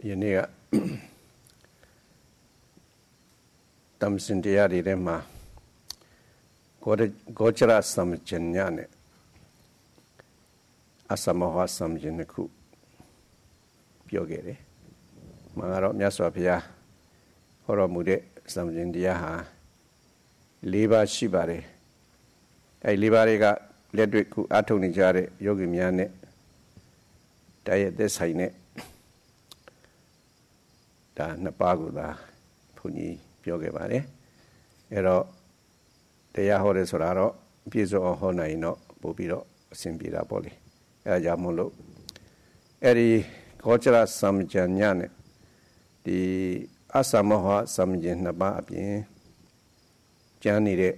ယနေ့ကတမ်စင်တရားတွေထဲမှာဂောချရစမ္ပဉ္ဇညနဲ့အသမဟစမ္ပဉ္ဇနှစ်ခုပြောခဲ့တယ်။မှာကတော့မြတ်စွာဘုရားဟောတော်မူတဲ့စမ္ပဉ္ဇတရားဟာ၄ပါးရှိပါတယ်။အဲဒီ၄ပါးတွေကလက်တွေ့ခုအထုတ်နေကြတဲ့ယောဂီများနဲ့တိုက်ရိုက်သက်ဆိုင်တဲ့ဒါနှစ်ပါးကိုသာဘုန်းကြီးပြောခဲ့ပါတယ်။အဲတော့တရားဟောတယ်ဆိုတာတော့ပြည့်စုံအောင်ဟောနိုင်ရင်တော့ပို့ပြီးတော့အဆင်ပြေတာပေါ့လေ။အဲဒါကြောင့်မို့လို့အဲဒီဂောချရစမ္ပဉ္ဇညနဲ့ဒီအသမဟစမ္ပဉ္ဇနှစ်ပါးအပြင်ကျမ်းနေတဲ့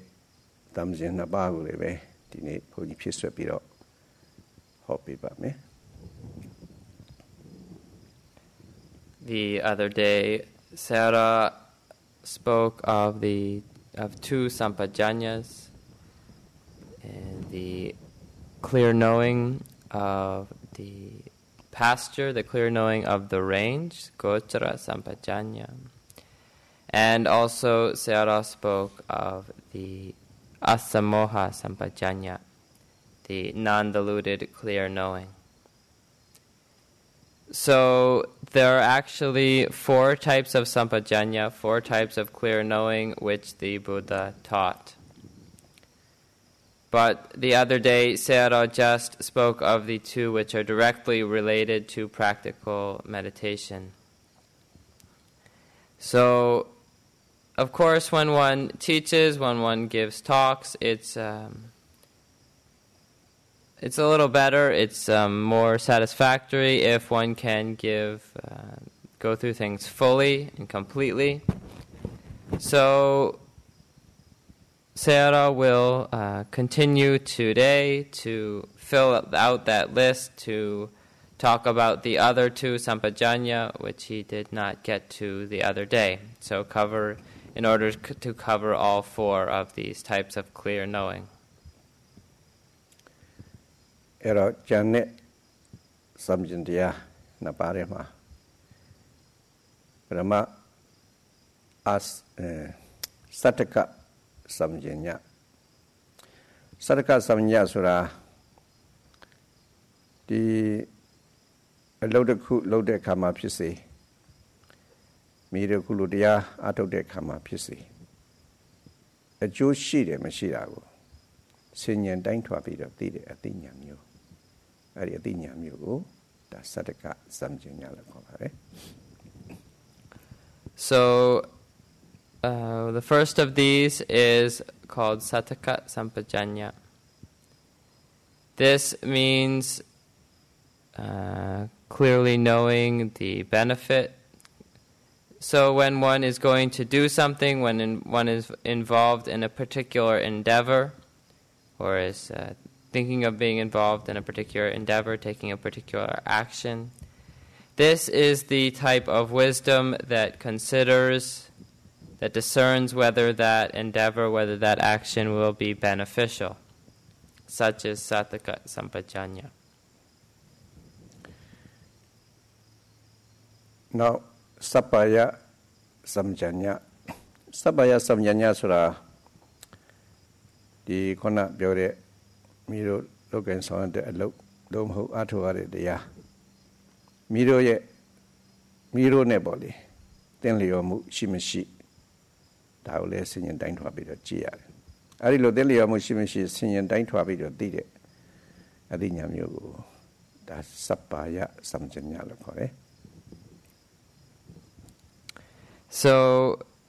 တမ္ပဉ္ဇနှစ်ပါးကိုလည်းပဲဒီနေ့ဘုန်းကြီးဖြစ်ဆွဲပြီးတော့ဟောပြပါမယ်။ The other day, Sayadaw spoke of two sampajanyas, and the clear knowing of the pasture, the clear knowing of the range, Gochara Sampajanya, and also Sayadaw spoke of the Asamoha Sampajanya, the non-diluted clear knowing. So there are actually four types of sampajanya, four types of clear knowing which the Buddha taught. But the other day, Sayadaw just spoke of the two which are directly related to practical meditation. So, of course, when one teaches, when one gives talks, it's a little better, it's more satisfactory if one can go through things fully and completely. So, Sayadaw will continue today to fill out that list to talk about the other two sampajanya, which he did not get to the other day. So, in order to cover all four of these types of clear knowing. အဲ့တော့ဉာဏ်နဲ့စမ္ပဉ္ဇတရားနှစ်ပါးထဲမှာပရမစတ္တကစမ္ပဉ္ဇညစတ္တကစမ္ပဉ္ဇညဆိုတာဒီအလုပ်တစ်ခုလုပ်တဲ့အခါမှာဖြစ်စေမိတဲ့ခုလိုတရားအထုတ်တဲ့အခါမှာဖြစ်စေအကျိုးရှိတယ်မရှိတာကိုဆင်ញံတိုင်းထွာပြီးတော့သိတဲ့အသိဉာဏ်မျိုးအဲ့ဒီအသိဉာဏ်မျိုးကိုဒါစတ္တကစမ္ပဉ္ဇညလို့ခေါ်ပါတယ် So the first of these is called Sattaka Sampajanya. This means clearly knowing the benefit. So when one is going to do something, when one is involved in a particular endeavor, or is thinking of being involved in a particular endeavor, taking a particular action, this is the type of wisdom that considers, that discerns whether that endeavor, whether that action will be beneficial. Such is Sattaka Sampajanya. Now, Sappaya Samjanya. Sappaya Samjanya sura di khona pyo de mi ro lokkan sawan de alok lo ma hou a thou ya deတရားmi ro neပေါ့လေတင်လျော်မှုရှိမရှိဒါကိုလည်းဆင်ញံတိုင်းထွာပြီးတော့ကြည့်ရတယ်အဲဒီလိုတင်လျော်မှုရှိမရှိဆင်ញံတိုင်းထွာပြီးတော့သိတဲ့အသိဉာဏ်မျိုးကိုဒါစပ္ပါယစမ္ပဉ္ဇညလို့ခေါ်တယ် So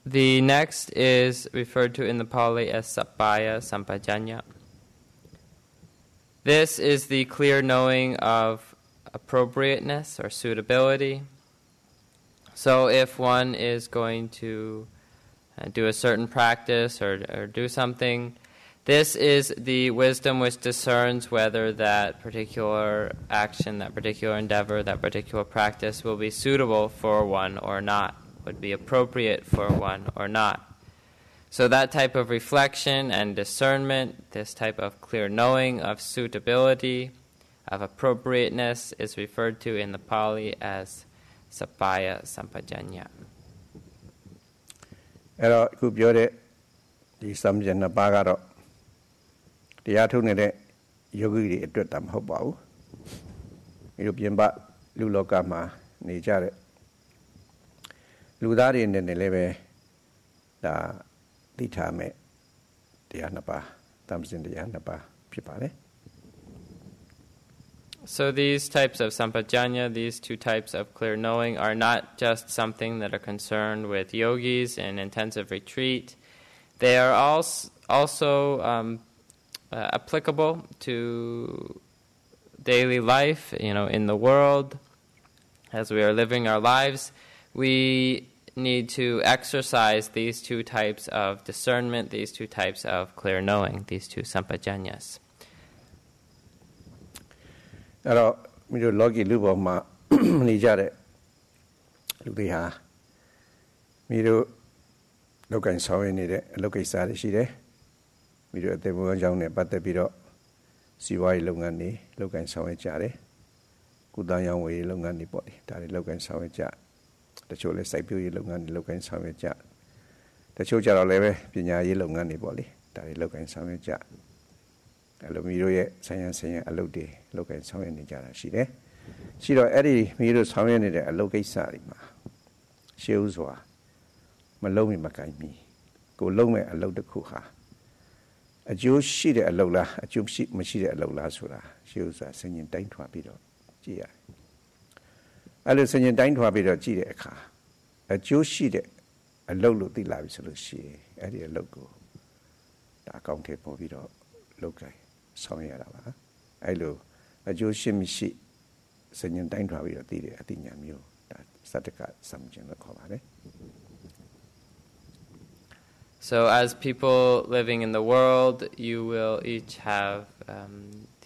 the next is referred to in the Pali as Sappaya Sampajanya. This is the clear knowing of appropriateness or suitability. So if one is going to do a certain practice or do something, this is the wisdom which discerns whether that particular action, that particular endeavor, that particular practice will be suitable for one or not, would be appropriate for one or not. So that type of reflection and discernment, this type of clear knowing of suitability, of appropriateness, is referred to in the Pali as Sappaya Sampajanya. အဲ့တော့အခုပြောတဲ့ဒီစမ်ဂျန်နှစ်ပါးကတော့တရားထုတ်နေတဲ့ယောဂီတွေအတွက်တမဟုတ်ပါဘူးဒီလိုပြင်ပလူလောကမှာနေကြတဲ့လူသားတွေနဲ့လည်းပဲဒါသိထားမယ်တရားနှစ်ပါးတမ်စင်တရားနှစ်ပါးဖြစ်ပါတယ် So these types of sampajanya, these two types of clear knowing, are not just something that are concerned with yogis in intensive retreat. They are also applicable to daily life, in the world. As we are living our lives, we need to exercise these two types of discernment, these two types of clear knowing, these two sampajanyas. အဲ့တော့မိတို့လောကီလူပေါ်မှာနေကြတဲ့လူတွေဟာမိတို့လောက်ကင်ဆောင်ရနေတဲ့အလုပ်ကိစ္စတွေရှိတယ်မိတို့အသေးဘုံကြောင့်နဲ့ပတ်သက်ပြီးတော့စီးပွားရေးလုပ်ငန်းတွေလောက်ကင်ဆောင်ရကြတယ်ကုသရေးဝေးလုပ်ငန်းတွေပေါ့လေဒါတွေလောက်ကင်ဆောင်ရကြတချို့လည်းစိုက်ပျိုးရေးလုပ်ငန်းတွေလောက်ကင်ဆောင်ရကြတချို့ကြတော့လည်းပဲပညာရေးလုပ်ငန်းတွေပေါ့လေဒါတွေလောက်ကင်ဆောင်ရကြအဲ့လိုမိတို့ရဲ့ဆိုင်ရအလုပ်တွေလောက်ကင်ဆောင်ရနေကြတာရှိတယ်ရှိတော့အဲ့ဒီမိတို့ဆောင်ရနေတဲ့အလုပ်ကိစ္စတွေမှာရှေးဥစွာမလုံးမကိုင်မီကိုလုံးမဲ့အလုပ်တစ်ခုဟာအကျိုးရှိတဲ့အလုပ်လားအကျိုးမရှိတဲ့အလုပ်လားဆိုတာရှေးဥစွာစဉ်းကျင်တိုင်းထွာပြီးတော့ကြည့်ရတယ်အဲ့လိုစဉ်းကျင်တိုင်းထွာပြီးတော့ကြည့်တဲ့အခါအကျိုးရှိတဲ့အလုပ်လို့သိလာပြီဆိုလို့ရှိရင်အဲ့ဒီအလုပ်ကိုဒါအကောင့်ထဲပေါ်ပြီးတော့လုပ်ကြဆောင်ရတာပါအဲ့လိုအကျိုးရှိမရှိစဉ်းကျင်တိုင်းထွာပြီးတော့သိတဲ့အသိဉာဏ်မျိုးဒါစတ္တကစမ်ကျင်လို့ခေါ်ပါတယ် So as people living in the world, you will each have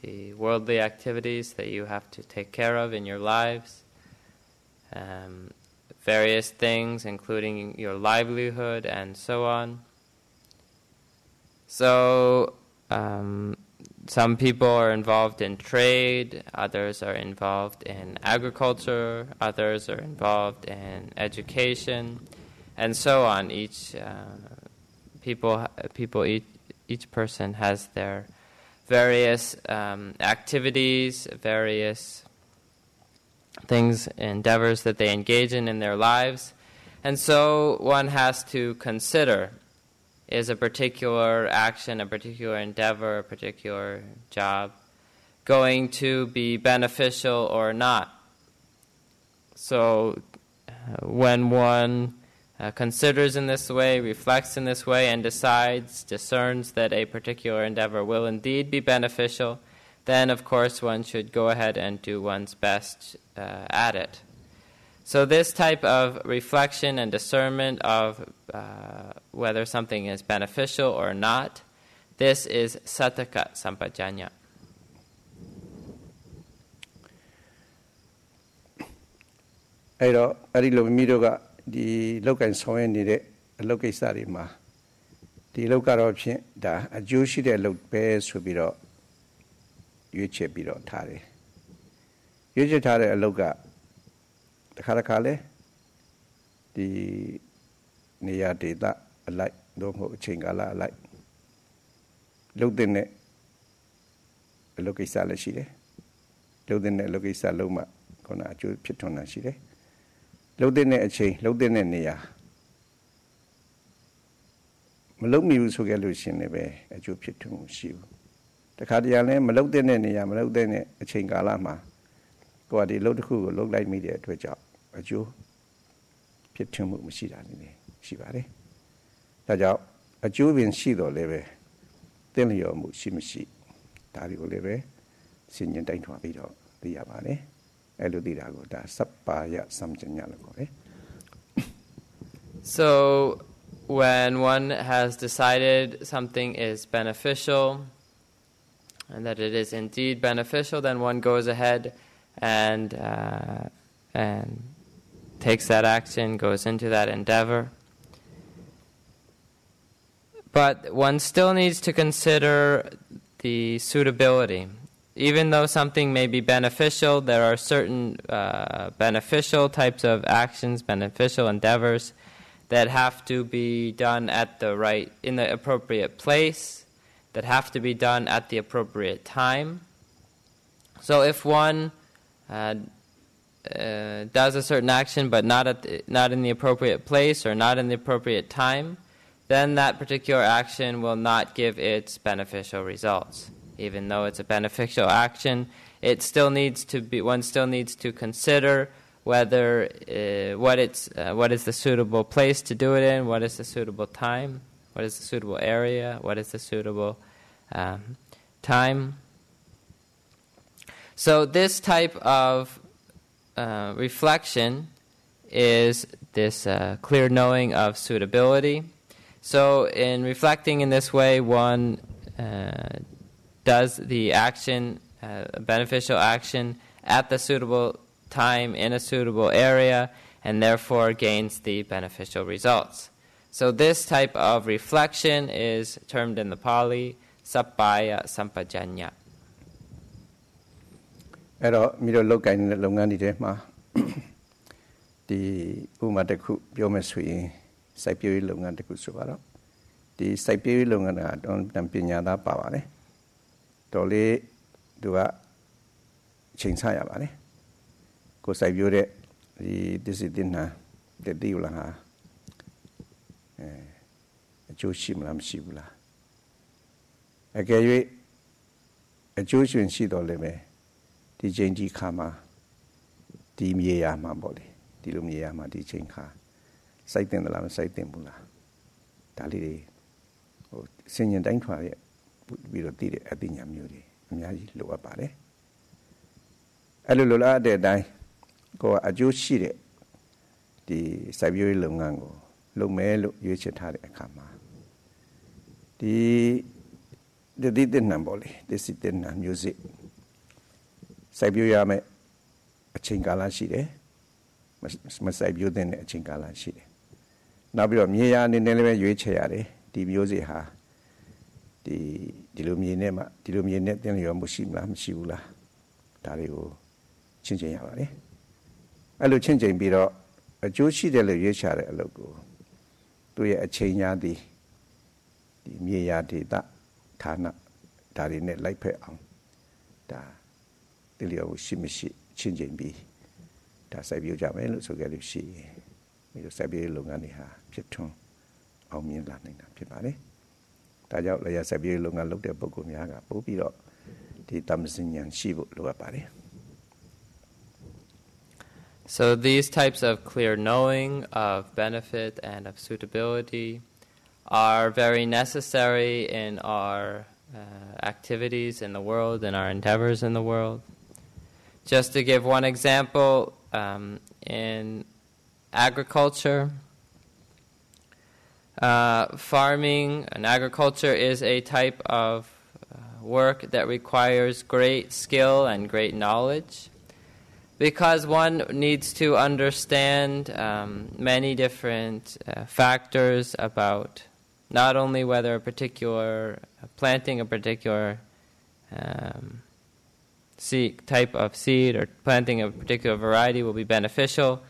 the worldly activities that you have to take care of in your lives, various things including your livelihood and so on. So some people are involved in trade, others are involved in agriculture, others are involved in education, and so on. Each person has their various activities, various things, endeavors that they engage in their lives. And so one has to consider, is a particular action, a particular endeavor, a particular job going to be beneficial or not? So when one considers in this way, reflects in this way, and discerns that a particular endeavor will indeed be beneficial, then of course one should go ahead and do one's best at it. So this type of reflection and discernment of whether something is beneficial or not, this is sattaka sampajanya. အဲ့တော့အဲ့ဒီလိုမိတို့ကဒီလောက်ကင်ဆောင်ရနေတဲ့အလုပ်ကိစ္စတွေမှာဒီအလုပ်ကတော့ဖြင့်ဒါအကျိုးရှိတဲ့အလုပ်ပဲဆိုပြီးတော့ရွေးချယ်ပြီးတော့ထားတယ်ရွေးချယ်ထားတဲ့အလုပ်ကတစ်ခါလဲဒီနေရာဒေသအလိုက်တော့မဟုတ်အချိန်ကာလအလိုက်လုပ်တဲ့အလုပ်ကိစ္စလည်းရှိတယ်လုပ်တဲ့အလုပ်ကိစ္စလုံးမှခုနအကျိုးဖြစ်ထွန်းတာရှိတယ်လုပ်တဲ့အချိန်လုပ်တဲ့နေရာမလုပ်မိဘူးဆိုကြလို့ရှင်လည်းပဲအကျိုးဖြစ်ထွန်းမှုရှိဘူးတခါတည်းလည်းမလုပ်တဲ့နေရာမလုပ်တဲ့အချိန်ကာလမှာကိုယ်ကဒီလုပ်တစ်ခုကိုလုပ်လိုက်မိတဲ့အတွက်ကြောင့်အကျိုးဖြစ်ထွန်းမှုမရှိတာနေရှိပါတယ်ဒါကြောင့်အကျိုးပင်ရှိတော့လည်းပဲသင်လျော်မှုရှိမရှိဒါတွေကိုလည်းပဲစဉ်းကျင်တိုင်းထွာပြီးတော့သိရပါတယ်အဲ့လိုသိတာကိုဒါစပ္ပါယစမ်ပညာလို့ခေါ်တယ် So when one has decided something is beneficial and that it is indeed beneficial, then one goes ahead and takes that action, goes into that endeavor. But one still needs to consider the suitability, even though something may be beneficial, there are certain beneficial types of actions, beneficial endeavors that have to be done in the appropriate place, that have to be done at the appropriate time. So if one does a certain action but not in the appropriate place or not in the appropriate time, then that particular action will not give its beneficial results. Even though it's a beneficial action, one still needs to consider whether what is the suitable place to do it in, what is the suitable time, what is the suitable area, what is the suitable time. So this type of reflection is this clear knowing of suitability. So in reflecting in this way, one does the action, a beneficial action, at the suitable time in a suitable area, and therefore gains the beneficial results. So this type of reflection is termed in the Pali Sappaya Sampajanya. အဲ့တော့မိတို့လုပ်ကိုင်တဲ့လုပ်ငန်းတွေထဲမှာဒီဥပမာတစ်ခုပြောမယ်ဆိုရင်စိုက်ပျိုးရေးလုပ်ငန်းတစ်ခုဆိုပါတော့ဒီစိုက်ပျိုးရေးလုပ်ငန်းကတော့ပညာသားပါပါတယ်တော်လေးသူကချိန်ဆရပါတယ်ကိုစိုက်ပျိုးတဲ့ဒီသစ္စည်းတင်နာတတိယလာဟာအကျိုးရှိမလားမရှိဘူးလားအကယ်၍အကျိုးရှင်ရှိတော်လည်းပဲဒီချိန်ဒီခါမှာဒီမြေယာမှာပေါ့လေဒီလိုမြေယာမှာဒီချိန်ခါစိုက်တင်တယ်လားမစိုက်တင်ဘူးလားဒါလေးတွေဟိုစင်ញင်တိုင်းထွာရဲ့ပြီးတော့တည်တဲ့အသိဉာဏ်မျိုးတွေအများကြီးလိုအပ်ပါတယ်အဲ့လိုလိုလားတဲ့အတိုင်းကိုကအကျိုးရှိတဲ့ဒီစိုက်ပျိုးရေးလုပ်ငန်းကိုလုပ်မယ်လို့ရွေးချယ်ထားတဲ့အခါမှာဒီတည်တဲ့နံပေါ့လေဒီစစ်တဲ့နံမျိုးစစ်စိုက်ပျိုးရမယ်အချိန်ကာလရှိတယ်မစိုက်ပျိုးတဲ့အချိန်ကာလရှိတယ်နောက်ပြီးတော့မြေယာအနေနဲ့လည်းပဲရွေးချယ်ရတယ်ဒီမျိုးစစ်ဟာဒီလိုမြေနဲ့မှဒီလိုမြေနဲ့တင်လျော်မှုရှိမလားမရှိဘူးလားဒါတွေကိုချင့်ချိန်ရပါတယ်အဲ့လိုချင့်ချိန်ပြီးတော့အကျိုးရှိတယ်လို့ရွေးချယ်တဲ့အလုပ်ကိုသူ့ရဲ့အချိန်ညာဒီမြေယာဒေသဌာနဒါတွေနဲ့လိုက်ဖက်အောင်ဒါတင်လျော်မှုရှိမရှိချင့်ချိန်ပြီးဒါစိုက်ပျိုးကြမယ်လို့ဆိုကြလို့ရှိရင်ဒီလိုစိုက်ပျိုးရေးလုပ်ငန်းတွေဟာဖြစ်ထွန်းအောင်မြင်လာနိုင်တာဖြစ်ပါတယ်ဒါကြောင့်လည်းစိုက်ပျိုးရေးလုပ်ငန်းလုပ်တဲ့ပုဂ္ဂိုလ်များကပို့ပြီးတော့ဒီတမ္ပစဉ္ဉာဏ်ရှိဖို့လိုအပ်ပါတယ် So these types of clear knowing of benefit and of suitability are very necessary in our activities in the world, in our endeavors in the world. Just to give one example, in agriculture, farming and agriculture is a type of work that requires great skill and great knowledge, because one needs to understand many different factors about not only whether planting a particular type of seed or planting a particular variety will be beneficial,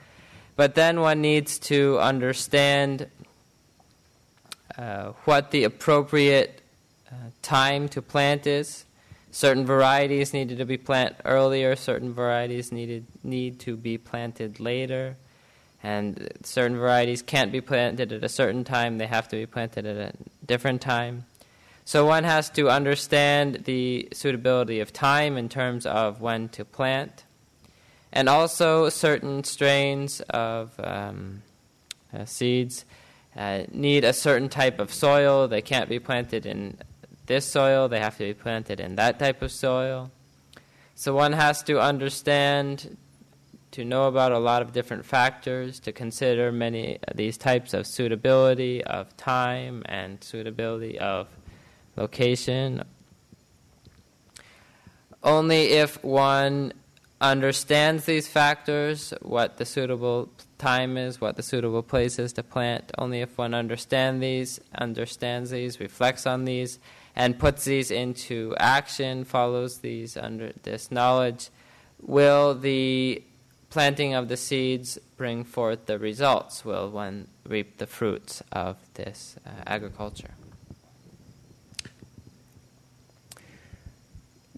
but then one needs to understand what the appropriate time to plant is. Certain varieties needed to be planted earlier, certain varieties need to be planted later, and certain varieties can't be planted at a certain time, they have to be planted at a different time. So one has to understand the suitability of time in terms of when to plant, and also certain strains of seeds need a certain type of soil. They can't be planted in this soil, they have to be planted in that type of soil. So one has to understand, to know about a lot of different factors, to consider many of these types of suitability of time and suitability of location. Only if one understands these factors, what the suitable time is, what the suitable place is to plant, only if one understands these, reflects on these, and puts these into action, follows these under this knowledge, will the planting of the seeds bring forth the results? Will one reap the fruits of this agriculture?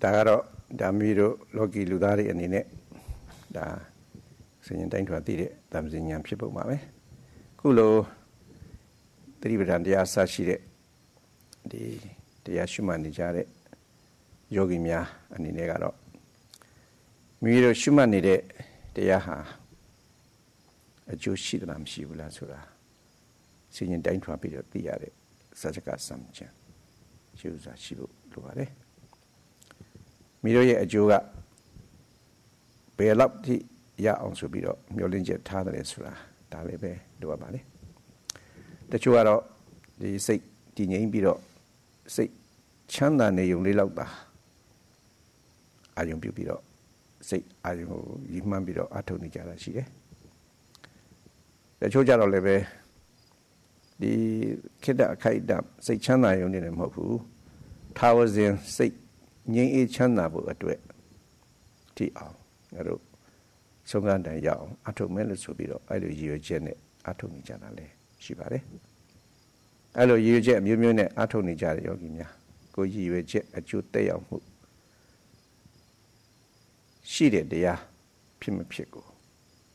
ဒါကတော့ဓမ္မီတို့လောကီလူသားတွေအနေနဲ့ဒါစဉ္တိုင်းထွာသိတဲ့ဓမ္မစဉ္ညာဖြစ်ပုံပါပဲခုလိုသတိပဋ္ဌာန်တရားဆရှိတဲ့ဒီတရားရှုမှတ်နေကြတဲ့ယောဂီများအနေနဲ့ကတော့မိမိတို့ရှုမှတ်နေတဲ့တရားဟာအကျိုးရှိသလားမရှိဘူးလားဆိုတာစဉ္တိုင်းထွာပြီးတော့သိရတဲ့စัจ jaka စံချင်ရှုစားရှိဖို့လိုပါတယ်မိတို့ရဲ့အကျိုးကဘယ်လောက်ထိရအောင်ဆိုပြီးတော့မျှော်လင့်ချက်ထားတယ်ဆိုတာဒါလည်းပဲလိုပါလေတချို့ကတော့ဒီစိတ်တည်ငြိမ်ပြီးတော့စိတ်ချမ်းသာနေုံလေးလောက်ပါအာယုံပြုပြီးတော့စိတ်အာယုံကိုရည်မှန်းပြီးတော့အထုတ်နေကြတာရှိတယ်တချို့ကြတော့လည်းပဲဒီခိတ္တအခိုက်အတန့်စိတ်ချမ်းသာရုံနဲ့မဟုတ်ဘူးထာဝစဉ်စိတ်ငြိမ်းအေးချမ်းသာဖို့အတွက်တည်အောင်ငါတို့ဆုံးခန်းတိုင်ရအောင်အထုတ်မယ်လို့ဆိုပြီးတော့အဲ့လိုရည်ရွယ်ချက်နဲ့အထုတ်နေကြတာလည်းရှိပါတယ်အဲ့လိုရည်ရွယ်ချက်အမျိုးမျိုးနဲ့အထုတ်နေကြတဲ့ယောဂီများကိုရည်ရွယ်ချက်အကျိုးသက်ရောက်မှုရှိတဲ့တရားဖြစ်မဖြစ်ကို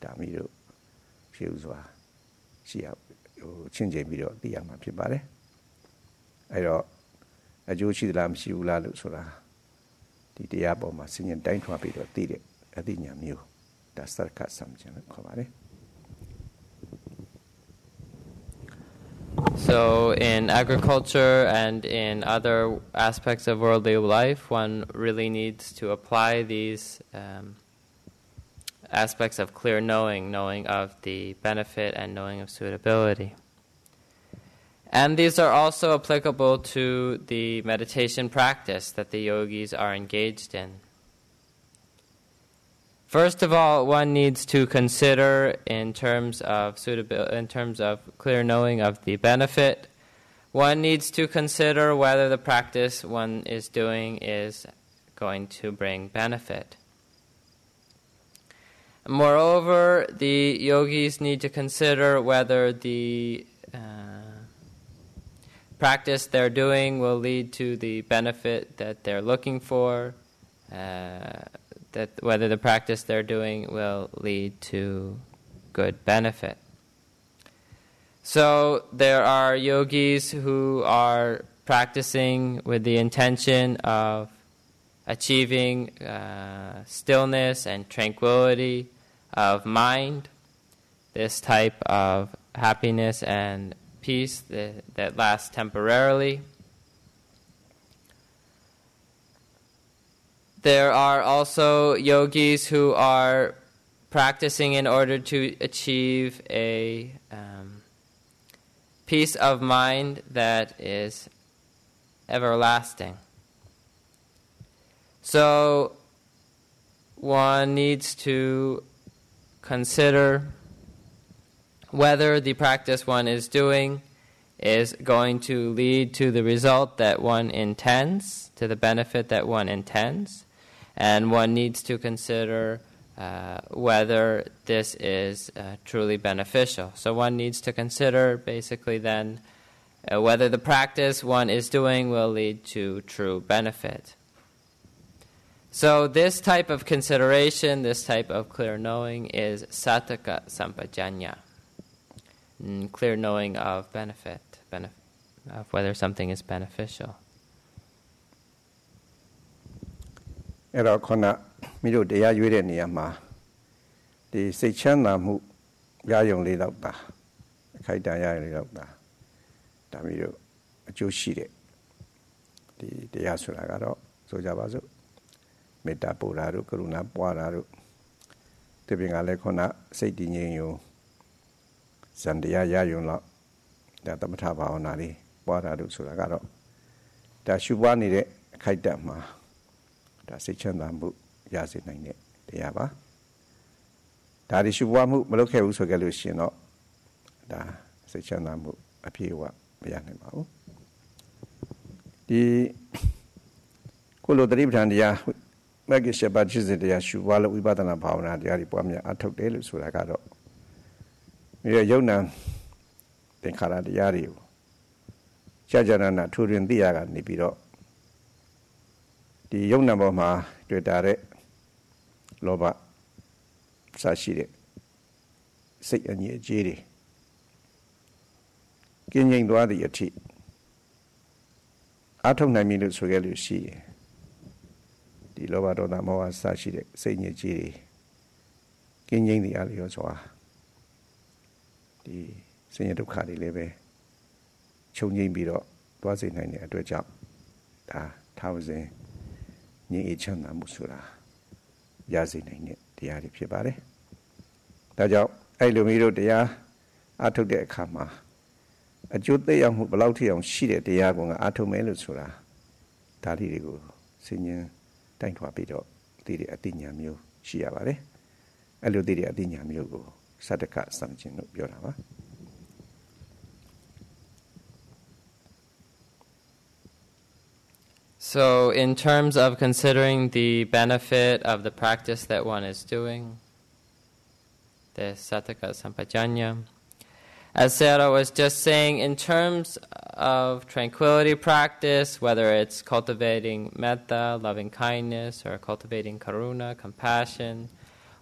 ဒါမျိုးတို့ဖြစ်ဥစွာရှိရချင်းချင်းပြီးတော့သိရမှာဖြစ်ပါတယ်အဲ့တော့အကျိုးရှိသလားမရှိဘူးလားလို့ဆိုတာဒီတရားပေါ်မှာစဉ္ညာတိုင်းထွာပြီးတော့သိတဲ့အသိဉာဏ်မျိုးဒါစရကစံချင်လို့ခေါ်ပါတယ် So in agriculture and in other aspects of worldly life, one really needs to apply these aspects of clear knowing of the benefit and knowing of suitability. And these are also applicable to the meditation practice that the yogis are engaged in. First of all, one needs to consider in terms of suitability, in terms of clear knowing of the benefit, one needs to consider whether the practice one is doing is going to bring benefit. Moreover, the yogis need to consider whether the practice they're doing will lead to the benefit that they're looking for, that whether the practice they're doing will lead to good benefit. So there are yogis who are practicing with the intention of achieving stillness and tranquility of mind, this type of happiness and peace that lasts temporarily. There are also yogis who are practicing in order to achieve a peace of mind that is everlasting. So one needs to consider whether the practice one is doing is going to lead to the result that one intends, to the benefit that one intends, and one needs to consider whether this is truly beneficial. So one needs to consider basically then whether the practice one is doing will lead to true benefit. So this type of consideration, this type of clear knowing is sattaka sampajanya, clear knowing of benefit, of whether something is beneficial. အဲ့တော့ခုနမိတို့တရားရွေးတဲ့နေရာမှာဒီစိတ်ချမ်းသာမှုရယုံလေးတော့တာအခိုက်အတန့်ရယုံလေးတော့တာဒါမိတို့အကျိုးရှိတဲ့ဒီတရားဆိုတာကတော့ဆိုကြပါစို့မေတ္တာပို့တာတို့ကရုဏာပွားတာတို့ဒီပြင်ကလည်းခုနစိတ်တည်ငြိမ်ယုံဇန်တရားရယုံတော့ဒါသမထဘာဝနာလေးပွားတာတို့ဆိုတာကတော့ဒါရှုပွားနေတဲ့အခိုက်အတန့်မှာဒါစိတ်ချမ်းသာမှုရစေနိုင်တဲ့တရားပါဒါဒီရှုပွားမှုမလုပ်ခဲ့ဘူးဆိုကြလို့ရှိရင်တော့ဒါစိတ်ချမ်းသာမှုအပြည့်အဝမရနိုင်ပါဘူး ကိုလိုတတိပဋ္ဌာန်တရားမဂ္ဂင်7ပါးจิตစဉ်တရားရှုပွားလို့ဝိပဿနာဘာဝနာတရားတွေပွားများအထုတ်တယ်လို့ဆိုတာကတော့ဒီယုံနာသင်္ခါရတရားတွေကိုကြာကြာနာထူရင်သိရကနေပြီးတော့ဒီယုံနာပေါ်မှာတွေ့တာတဲ့လောဘစရှိတဲ့စိတ်အငြိအကျေးတွေကင်းငြိမ်သွားသည့်အထိအထုတ်နိုင်ပြီလို့ဆိုခဲ့လို့ရှိရင်ဒီလောဘဒေါသမောဟစရှိတဲ့စိတ်ညစ်ကြေးတွေကင်းငြိမ်းတဲ့အလျော်စွာဒီဆင်းရဲဒုက္ခတွေလည်းပဲချုပ်ငြိမ်းပြီးတော့သွားစေနိုင်တဲ့အတွက်ကြောင့်ဒါထာဝစဉ်ငြိမ်းအေးချမ်းသာမှုဆိုတာရစေနိုင်တဲ့တရားတွေဖြစ်ပါတယ်။ဒါကြောင့်အဲ့လိုမျိုးတို့တရားအထုတ်တဲ့အခါမှာအကျိုးသက်ရောက်မှုဘယ်လောက်ထိအောင်ရှိတဲ့တရားကိုငါအထုတ်မယ်လို့ဆိုတာဒါလေးတွေကိုစဉ်းကျင်တိုင်ထွာပြီးတော့သိတဲ့အသိဉာဏ်မျိုးရှိရပါတယ်အဲ့လိုသိတဲ့အသိဉာဏ်မျိုးကိုစတ္တကစံကျင်လို့ပြောတာပါ So in terms of considering the benefit of the practice that one is doing, the sattaka sampajanya, as Sayadaw was just saying, in terms of tranquility practice, whether it's cultivating metta, loving kindness, or cultivating karuna, compassion,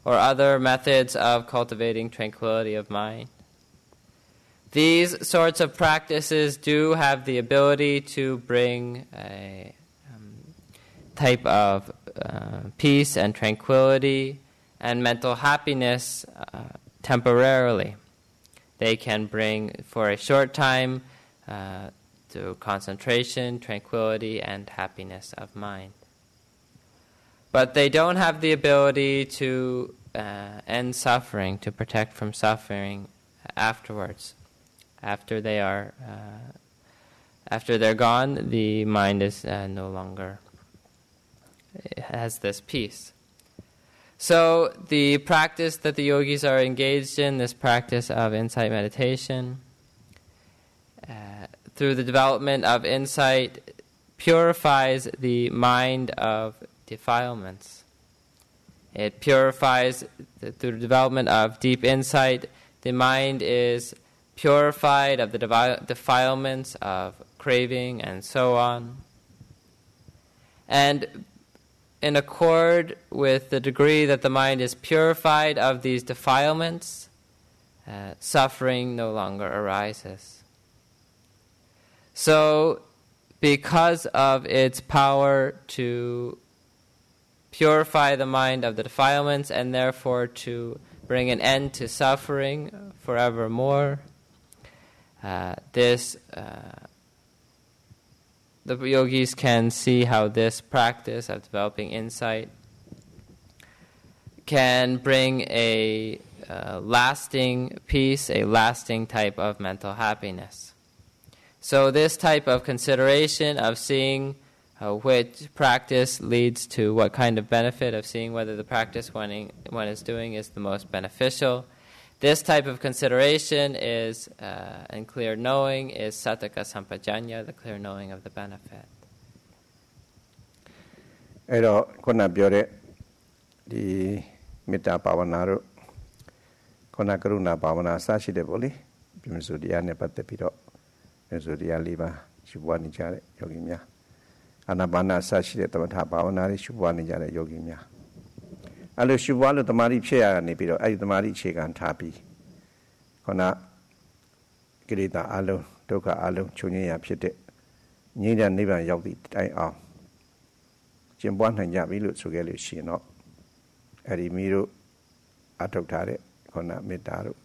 or other methods of cultivating tranquility of mind, these sorts of practices do have the ability to bring a type of peace and tranquility and mental happiness temporarily. They can bring for a short time to concentration, tranquility, and happiness of mind. But they don't have the ability to end suffering, to protect from suffering afterwards. After they're gone, the mind is no longer has this peace. So the practice that the yogis are engaged in, this practice of insight meditation, through the development of insight, purifies the mind of defilements. It purifies, through the development of deep insight, the mind is purified of the defilements of craving and so on. And in accord with the degree that the mind is purified of these defilements, suffering no longer arises. So, because of its power to purify the mind of the defilements and therefore to bring an end to suffering forevermore, the yogis can see how this practice of developing insight can bring a lasting peace, a lasting type of mental happiness. So this type of consideration of seeing which practice leads to what kind of benefit, of seeing whether the practice one is doing is the most beneficial, this type of consideration is, and clear knowing, is sattaka sampajanya, the clear knowing of the benefit. အဲ့တော့ခုနပြောတဲ့ဒီမေတ္တာဘာဝနာတို့ခုနကရုဏာဘာဝနာစရှိတဲ့ပေါ့လေပြမစုတရားနဲ့ပတ်သက်ပြီးတော့ပြမစုတရား၄ပါးရှုပွားနေကြတဲ့ယောဂီများအာနာပါနာစရှိတဲ့သမထဘာဝနာတွေရှုပွားနေကြတဲ့ယောဂီများအဲ့လိုရှုပွားလို့တမာတိဖြစ်ရကနေပြီးတော့အဲ့ဒီတမာတိအခြေခံထားပြီးခုနကိလေသာအလုံးဒုက္ခအလုံးချုပ်ငြိမ်းရာဖြစ်တဲ့ငြိမ်းတဲ့နိဗ္ဗာန်ရောက်သည့်တိုင်အောင်ကျင့်ပွားနိုင်ကြပြီလို့ဆိုခဲ့လို့ရှိရင်တော့အဲ့ဒီမိတို့အထုတ်ထားတဲ့ခုနမေတ္တာတို့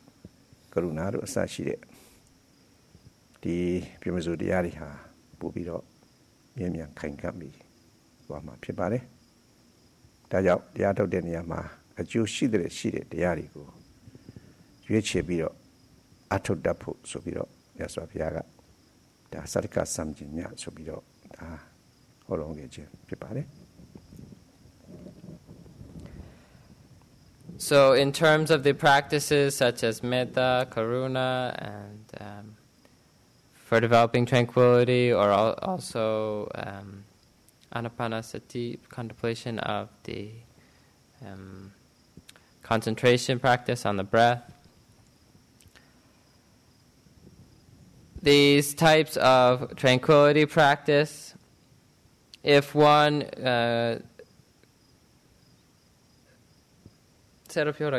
ကရုဏာတို့အစရှိတဲ့ဒီပြမစုတရားတွေဟာပို့ပြီးတော့မြဲမြံခိုင်ခန့်ပြီးသွားမှာဖြစ်ပါတယ်ဒါကြောင့်တရားထုတ်တဲ့နေရာမှာအကျိုးရှိတဲ့တရားတွေကိုရွေးချယ်ပြီးတော့အထုတ်တတ်ဖို့ဆိုပြီးတော့မြတ်စွာဘုရားကဒါစတ္တကစံကျင်ညဆိုပြီးတော့ဒါဟောတော်ခဲ့ခြင်းဖြစ်ပါတယ် So in terms of the practices such as metta, karuna, and for developing tranquility, or also Anapana sati, contemplation of the concentration practice on the breath. These types of tranquility practice, if one set up your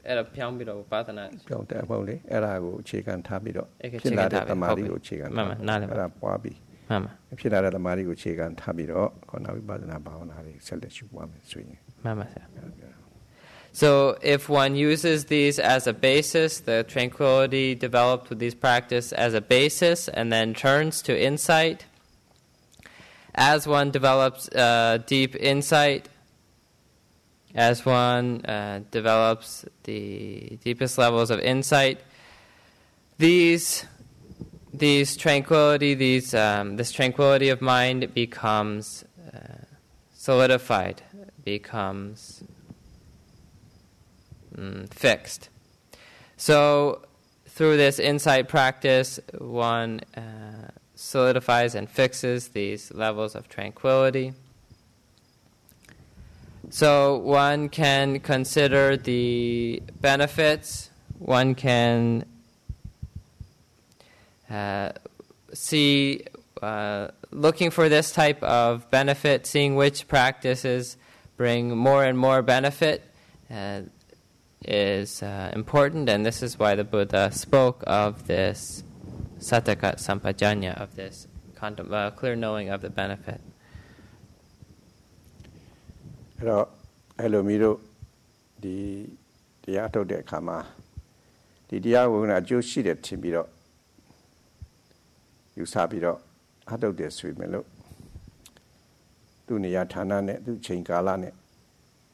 at a pyambiro patana. Don't only Erago chicken tabito. Pilata Mario chicken. Mamma, Bobby. Mamma. If you had a Mario chicken tabito, Konavi Badana Baonari, select you woman swinging. Mamma. So if one uses these as a basis, the tranquility developed with these practice as a basis, and then turns to insight, as one develops deep insight, as one develops the deepest levels of insight, this tranquility of mind becomes solidified, becomes fixed. So through this insight practice, one solidifies and fixes these levels of tranquility. So one can consider the benefits, one can see, looking for this type of benefit, seeing which practices bring more and more benefit is important, and this is why the Buddha spoke of this sattaka sampajanya, of this clear knowing of the benefit. Hello, Miro. The Ato de Kama. The Diawuna Joshi de Timbiro. You sabiro. Ato de Swimelo. Dunia Tanane, Du Chingalane.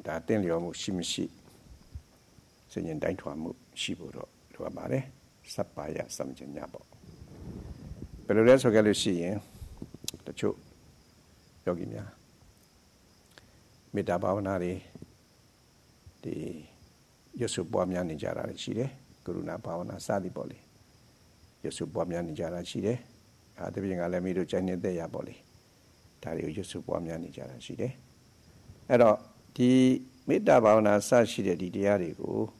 That then Liomu Shimishi. Saying Daintuamu Shiburo. Luabare. Sapaya Samjanyabo. But the rest of Galusi, the Chu Yogimia. Metta Bhavanari, the Yosu Bwamyani Jara Chide, Guruna Bhavana Sadi Boli, Yosu Bwamyani Jara Chide, Adabing Alamido Jane Dea Boli, Tario Yosu Bwamyani Jara Chide. Ero, the Metta Bhavana Sashide di Diarigo,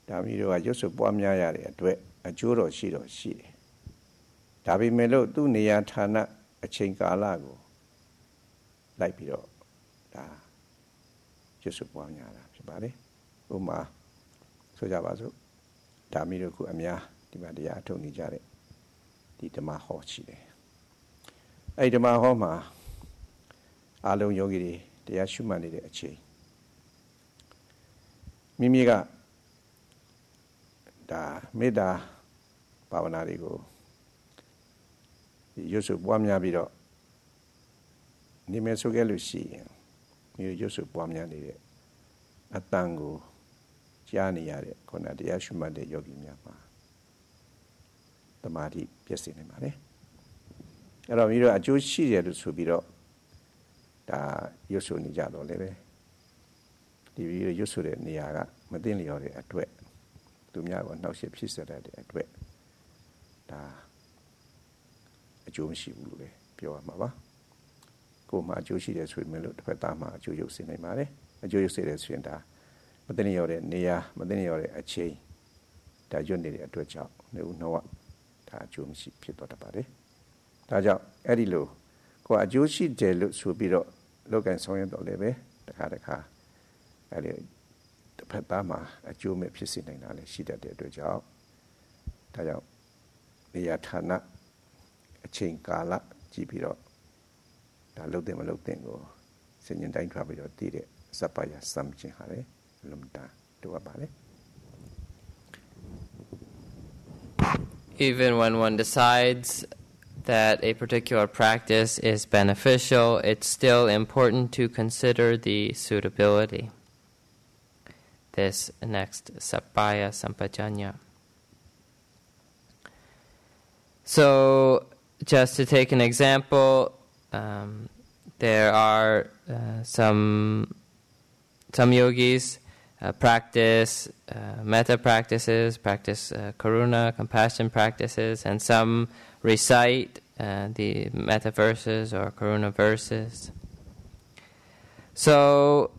Damiro Yosu Bwamyari at Dwe, a Juro Shido Shide. Dabi Melo Dunia Tana, a Chinka Lago, like Piro. Just one yard, everybody. Uma Sojabazo, Damiroku Amia, the Madia Tony Jare, the Dama Hochide. A Dama Homa, Alo Yogi, the Ashumani de Ache. Mimiga da Meda Pavanarigo, the Yusuf Wamyabiro, Nimesugelusi. You just Bwamyani, a tango, Gianni Yare, Conadi Ashuma de Yogi Myapa. The Madi Piasinimare. Ramiro, a Jewish Chia to Subiro, da Yosu Nijado Leve. The Yosure Niaga, Madinliore at Wet. Dumyago, no ship, she said at Wet. Da a Jewish Bule, Pure Mava. Go my Joshi as we melod Patama, Jojo Cinemare, a Jojo Series Fienda, Madeniore, Nia, Madeniore, a Che, da Jondi at Twitcha, no what, da Jumshi Pitapare. Taja, Edilo, go a Joshi de Subiro, look and Soyan Doleve, the Kadaka, the Patama, a Jume Pisinale, she did the job. Taja, Nia Tana, a chain gala, Jibiro. I look them a look thing, singing Dain Travel, did it, Sapaya, something, Hare, Lumda, do about it. Even when one decides that a particular practice is beneficial, it's still important to consider the suitability. This next, Sapaya Sampajanya. So, just to take an example, there are some yogis practice metta practices, practice karuna, compassion practices, and some recite the metta verses or karuna verses. So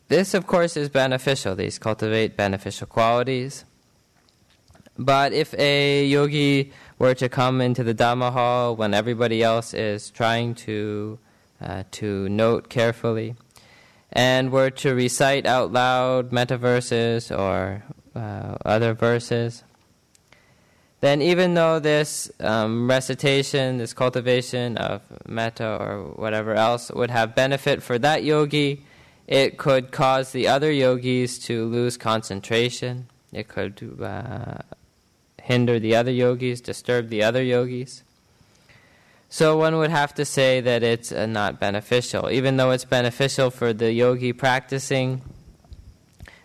this, of course, is beneficial. These cultivate beneficial qualities. But if a yogi were to come into the Dhamma hall when everybody else is trying to note carefully, and were to recite out loud metta verses or other verses, then even though this recitation, this cultivation of metta or whatever else would have benefit for that yogi, it could cause the other yogis to lose concentration. It could hinder the other yogis, disturb the other yogis. So one would have to say that it's not beneficial. Even though it's beneficial for the yogi practicing,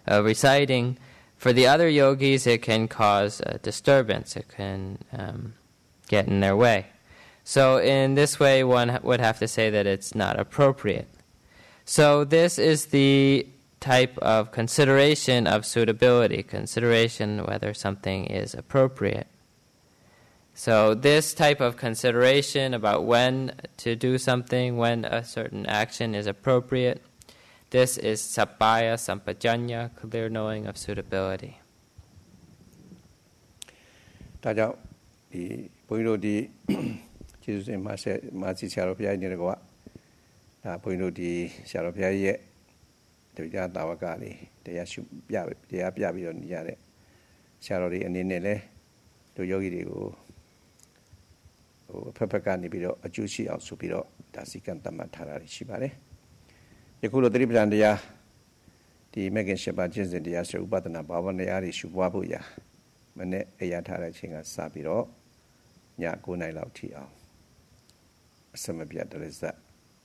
reciting, for the other yogis it can cause a disturbance. It can get in their way. So in this way one would have to say that it's not appropriate. So this is the type of consideration of suitability, consideration whether something is appropriate. So this type of consideration about when to do something, when a certain action is appropriate, this is sappaya sampajanya, clear knowing of suitability. ဒါကြောင့်ဒီဘုန်းကြီးတို့ဒီကျေးဇူးရှင်မာစီဆရာတော်ဘုရားကြီးနဲ့ကွာဒါဘုန်းကြီးတို့ဒီဆရာတော်ဘုရားကြီးရဲ့တရားတာဝကလေးတရားရှုပြတရားပြပြီးတော့နေရတဲ့ဆရာတော်တွေအနေနဲ့လဲတို့ယောဂီတွေကိုဖက်ဖက်ကနေပြီးတော့အကျိုးရှိအောင်ဆိုပြီးတော့ဒါစီကံတတ်မှတ်ထားတာရှိပါတယ်ယခုလိုသတိပဋ္ဌာန်တရားဒီမဂ္ဂင်၈ပါးကျင့်စဉ်တရားဆိုဥပဒနာဘာဝနာတရားတွေရှုပွားဖို့ရာမနေ့အရာထားတဲ့အချိန်ကစပြီးတော့ည9 နာရီလောက်ထိအောင်အစမပြတ်တရဇက်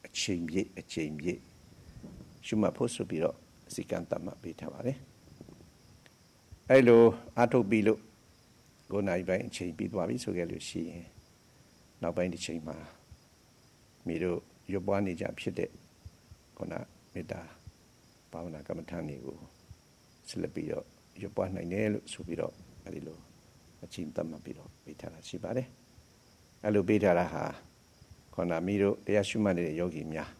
အချိန်ပြည့်ရှုမှတ်ဖို့ဆိုပြီးတော့စီကံတတ်မှတ်ပေးထားပါတယ်အဲ့လိုအထုတ်ပြီးလို့9 နာရီပိုင်းအချိန်ပြီးသွားပြီဆိုခဲ့လို့ရှိရင်နောက်ပိုင်းတစ်ချိန်မှာမိတို့ရွတ်ပွားနေကြဖြစ်တဲ့ခုနမေတ္တာဘာဝနာကမ္မထာတွေကိုဆက်လက်ပြီးတော့ရွတ်ပွားနိုင်တယ်လို့ဆိုပြီးတော့အဲဒီလိုအချိန်တတ်မှတ်ပြီးတော့ပေးထားတာရှိပါတယ်အဲ့လိုပေးထားတာဟာခုနမိတို့တရားရှုမှတ်နေတဲ့ယောဂီများ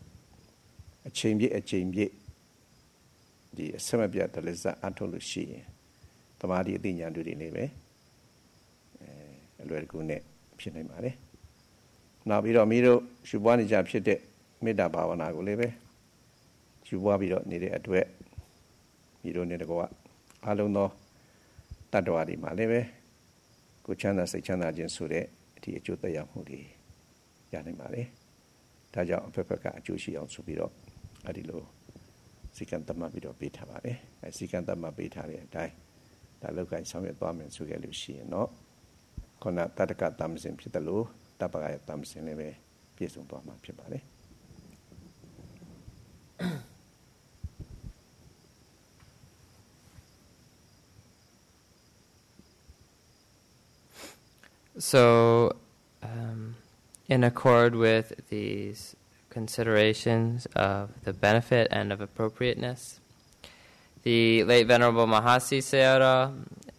အချိန်ပြည့်ဒီအစမပြတ်တလဇအထုတ်လို့ရှိရင်တမာတိအသိဉာဏ်တွေနေပဲအလွယ်တကူနဲ့ဖြစ်နိုင်ပါတယ်နောက်ပြီးတော့မိတို့ရှုပွားနေကြဖြစ်တဲ့မေတ္တာဘာဝနာကိုလည်းပဲရှုပွားပြီးတော့နေတဲ့အတွက်မိတို့နဲ့တကွာအလုံးသောတတ္တဝါတွေမှာလည်းပဲကိုချမ်းသာစိတ်ချမ်းသာခြင်းဆိုတဲ့အဒီအကျိုးသက်ရောက်မှုတွေရနိုင်ပါတယ်ဒါကြောင့်အဖက်ဖက်ကအကျိုးရှိအောင်ဆိုပြီးတော့အဲဒီလိုစီကံတတ်မှတ်ပြီးတော့ပေးထားပါတယ်အဲစီကံတတ်မှတ်ပေးထားတဲ့အတိုင်းဒါလောက်ကိုင်းဆောင်ရွက်သွားမယ်ဆိုခဲ့လို့ရှိရင်တော့ခုနတတ္တကတမ္မစဉ်ဖြစ်တယ်လို့တပ္ပကရဲ့တမ္မစဉ်လည်းပဲပြည့်စုံသွားမှာဖြစ်ပါတယ် So in accord with these considerations of the benefit and of appropriateness, the late Venerable Mahasi Sayadaw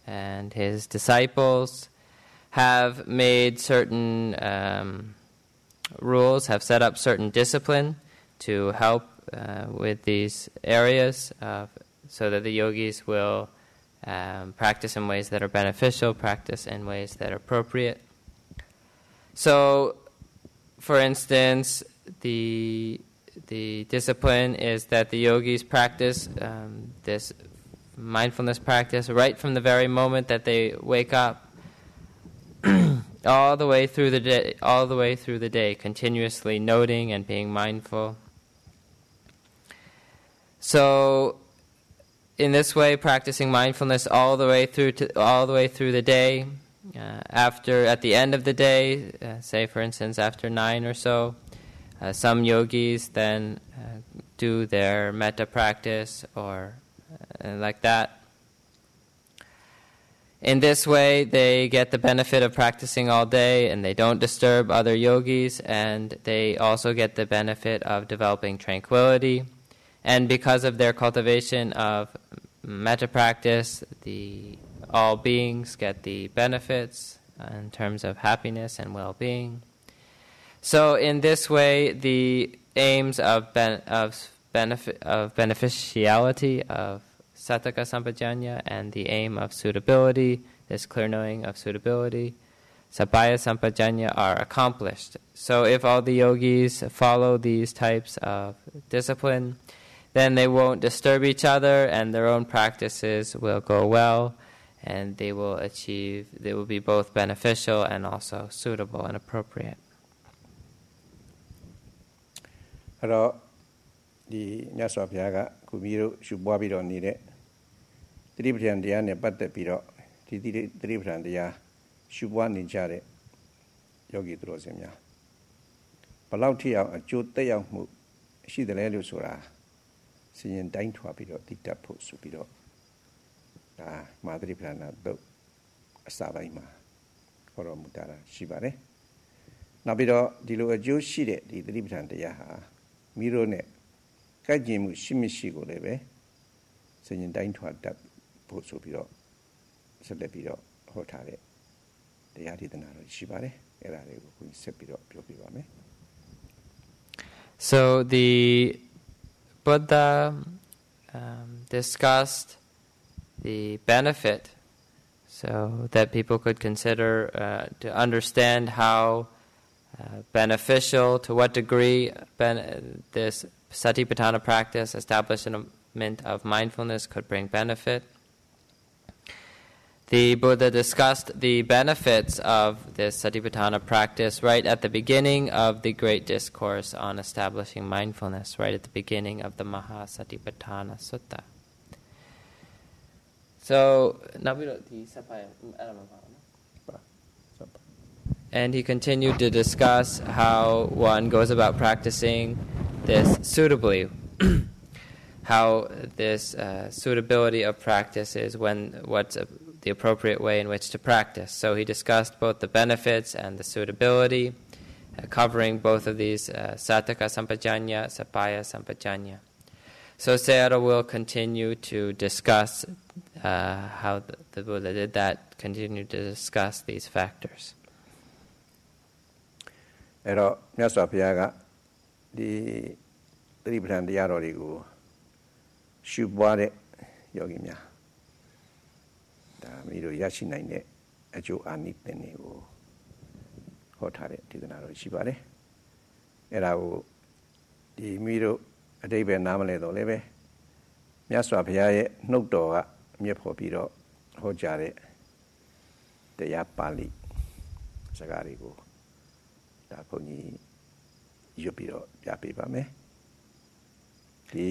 and his disciples have made certain rules, have set up certain discipline to help with these areas so that the yogis will practice in ways that are beneficial, practice in ways that are appropriate. So, for instance, the discipline is that the yogis practice this mindfulness practice right from the very moment that they wake up, all the way through the day, continuously noting and being mindful. So, in this way, practicing mindfulness all the way through the day. At the end of the day, say for instance after 9 or so, some yogis then do their metta practice or like that. In this way, they get the benefit of practicing all day, and they don't disturb other yogis, and they also get the benefit of developing tranquility And because of their cultivation of metta practice, all beings get the benefits in terms of happiness and well-being. So in this way, the aims of beneficiality of Sattaka Sampajanya and the aim of suitability, this clear knowing of suitability, Sabaya Sampajanya, are accomplished. So if all the yogis follow these types of discipline, then they won't disturb each other and their own practices will go well, and they will be both beneficial and also suitable and appropriate. အဲ့တော့ဒီမြတ်စွာဘုရားကခုမိတို့ရှုပွားပြီးတော့နေတဲ့သတိပဋ္ဌာန်တရားနဲ့ပတ်သက်ပြီးတော့ဒီသတိပဋ္ဌာန်တရားရှုပွားနေကြတဲ့ယောဂီသူတော်စင်များဘလောက်ထိအောင်အကျိုးသက်ရောက်မှုရှိတယ်လဲလို့ဆိုတာစဉ်းရင်တိုင်းထွာပြီးတော့သိတတ်ဖို့ဆိုပြီးတော့ဒါမာသတိပဋ္ဌာန်တို့အစပိုင်းမှာဟောတော်မူတာရှိပါတယ်နောက်ပြီးတော့ဒီလိုအကျိုးရှိတဲ့ဒီသတိပဋ္ဌာန်တရားဟာမိတို့နဲ့ကဲ့ကျင်မှုရှိမရှိကိုလည်းပဲစဉ်းရင်တိုင်းထွာတတ်ဖို့ဆိုပြီးတော့ဆက်လက်ပြီးတော့ဟောထားတဲ့တရားဒေသနာတော်ရှိပါတယ်အဲ့ဒါလေးကိုခုဆက်ပြီးတော့ပြောပြပါမယ် So the Buddha discussed the benefit so that people could consider to understand how beneficial, to what degree this Satipatthana practice, establishment of mindfulness, could bring benefit. The Buddha discussed the benefits of this Satipatthana practice right at the beginning of the great discourse on establishing mindfulness, right at the beginning of the Maha Satipatthana Sutta. So, and he continued to discuss how one goes about practicing this suitably, how this suitability of practice is what's the appropriate way in which to practice. So he discussed both the benefits and the suitability, covering both of these Sattaka Sampajanya, Sabaya Sampajanya. So Sayadaw will continue to discuss how the Buddha did that, continue to discuss these factors. အဲ့တော့မြတ်စွာဘုရားကဒီသတိပဋ္ဌာန်တရားတော်တွေကိုရှုပွားတဲ့ယောဂီများဒါမိတို့ရရှိနိုင်တဲ့အကျိုးအာနိသင်တွေကိုဟောထားတဲ့ဒေသနာတော်ရှိပါတယ်အဲ့ဒါကိုဒီမိတို့အတိပ္ပယ်နားမလဲတော့လည်းပဲမြတ်စွာဘုရားရဲ့နှုတ်တော်ကအမြတ်ဖော်ပြီးတော့ဟောကြားတဲ့တရားပါဠိစကားတွေကိုဒါဘုန်းကြီးရွတ်ပြီးတော့ပြပေးပါမယ်ဒီ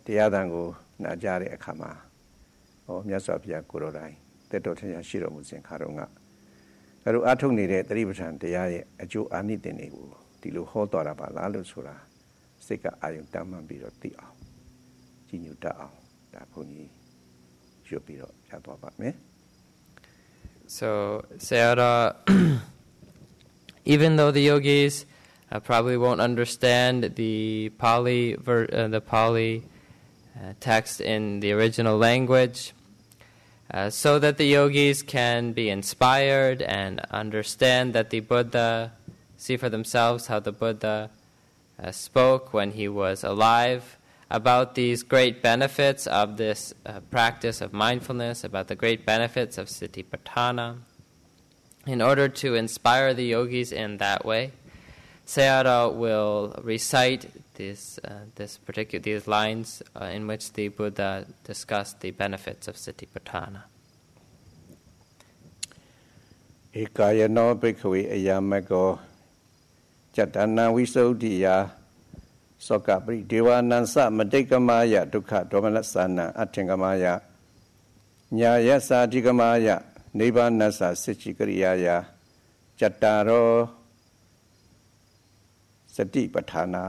တရားသံကိုနားကြားတဲ့အခါမှာမြတ်စွာဘုရားကိုယ်တော်တိုင်တက်တော်ထင်ရှားရှိတော်မူစဉ်ခါတော့ကအဲ့လိုအထုတ်နေတဲ့သတိပဋ္ဌာန်တရားရဲ့အကျိုးအာနိသင်တွေကိုဒီလိုဟောတော်တာပါလားလို့ဆိုတာစိတ်ကအာယုံတမ်းမှန်ပြီးတော့သိအောင်ကြီးညိုတတ်အောင်ဒါဘုန်းကြီးရွတ်ပြီးတော့ပြသွားပါမယ် So Sayadaw even though the yogis probably won't understand the Pali text in the original language, so that the yogis can be inspired and understand that the Buddha, see for themselves how the Buddha spoke when he was alive about these great benefits of this practice of mindfulness, about the great benefits of Satipatthana. In order to inspire the yogis in that way, Sayadaw will recite these lines in which the Buddha discussed the benefits of Satipatthana. Ekayano bhikkhawe ayamako jatana visuddhiya sokapri devanansa madikkamaya dukkha domanasana atthangkamaya nyayasa adhikamaya Nibbanasa Sichikariyaya Jattaro Satipatthana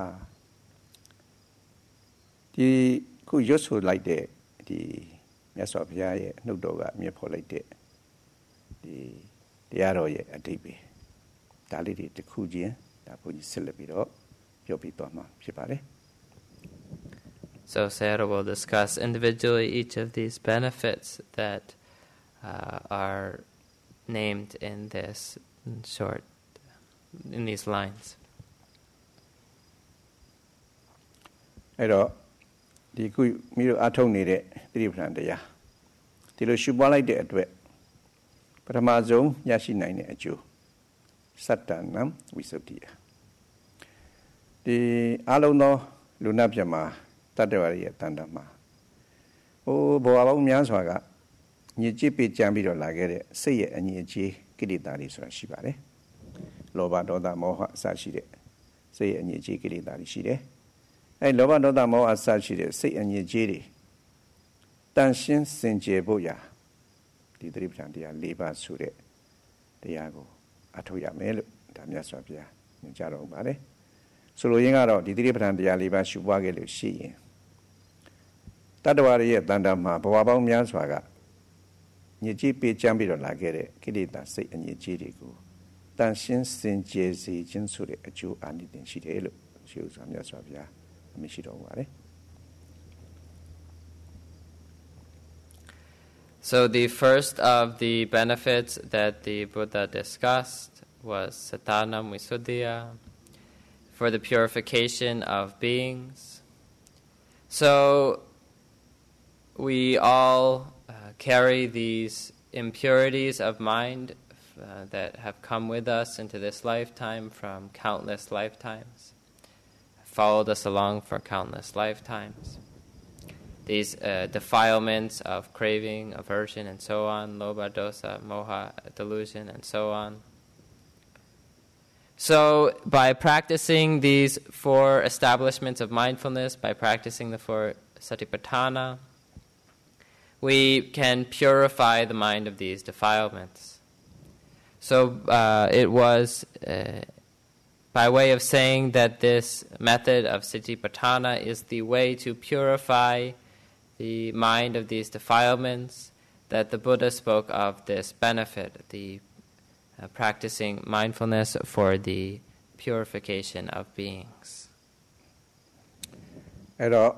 ဒီခုရွတ်ဆိုလိုက်တဲ့ဒီမြတ်စွာဘုရားရဲ့နှုတ်တော်ကအမြတ်ဖော်လိုက်တဲ့ဒီတရားတော်ရဲ့အဓိပ္ပာယ်ဒါလေးတွေတစ်ခုချင်းဒါဘုန်းကြီးဆက်လက်ပြီးတော့ပြောပြသွားမှာဖြစ်ပါတယ် So Sayadaw will discuss individually each of these benefits that are named in this in these lines. အဲ့တော့ဒီခုမိတို့အထုတ်နေတဲ့သတိပဋ္ဌာန်တရားဒီလိုရှုပွားလိုက်တဲ့အတွက်ပထမဆုံးရရှိနိုင်တဲ့အကျိုးစတ္တနံဝိသုဒ္ဓိယဒီအလုံးသောလူနာပြမှာတတ္တဝရရဲ့တန်တမှာဘဝပေါင်းများစွာကညစ်ကြေးပေးကြံပြီးတော့လာခဲ့တဲ့စိတ်ရဲ့အငြိအကျေးကိလေသာတွေဆိုတာရှိပါတယ်လောဘဒေါသမောဟအစရှိတဲ့စိတ်ရဲ့အငြိအကျေးကိလေသာတွေရှိတယ်အဲလောဘဒေါသမောဟအစရှိတဲ့စိတ်အငြိအကျေးတွေတန်ရှင်းစင်ကြယ်ဖို့ရာဒီသတိပဋ္ဌာန်တရား၄ပါးဆိုတဲ့တရားကိုအထောက်ရမယ်လို့ဒါမြတ်စွာဘုရားညွှန်ကြားတော်ပါတယ်ဆိုလိုရင်းကတော့ဒီသတိပဋ္ဌာန်တရား၄ပါးရှုပွားခဲ့လို့ရှိရင်တတ္တဝရရဲ့တန်တာမှာဘဝပေါင်းများစွာကညစ်ကြေးပေးကြမ်းပြီးတော့လာခဲ့တဲ့ကိလေသာစိတ်အညစ်အကြေးတွေကိုတန်ရှင်းစင်ကြယ်စေခြင်းဆိုတဲ့အကျိုးအာနိသင်ရှိတယ်လို့ရှင်းဥစွာမြတ်စွာဘုရားအမိရှိတော်မူပါတယ် So the first of the benefits that the Buddha discussed was Sattanam Visuddhiya, for the purification of beings. So we all carry these impurities of mind that have come with us into this lifetime from countless lifetimes, followed us along for countless lifetimes. These defilements of craving, aversion, and so on, lobha, dosa, moha, delusion, and so on. So by practicing these four establishments of mindfulness, by practicing the four satipatthana, we can purify the mind of these defilements. So it was by way of saying that this method of satipatthana is the way to purify the mind of these defilements, that the Buddha spoke of this benefit, the practicing mindfulness for the purification of beings. အဲ့တော့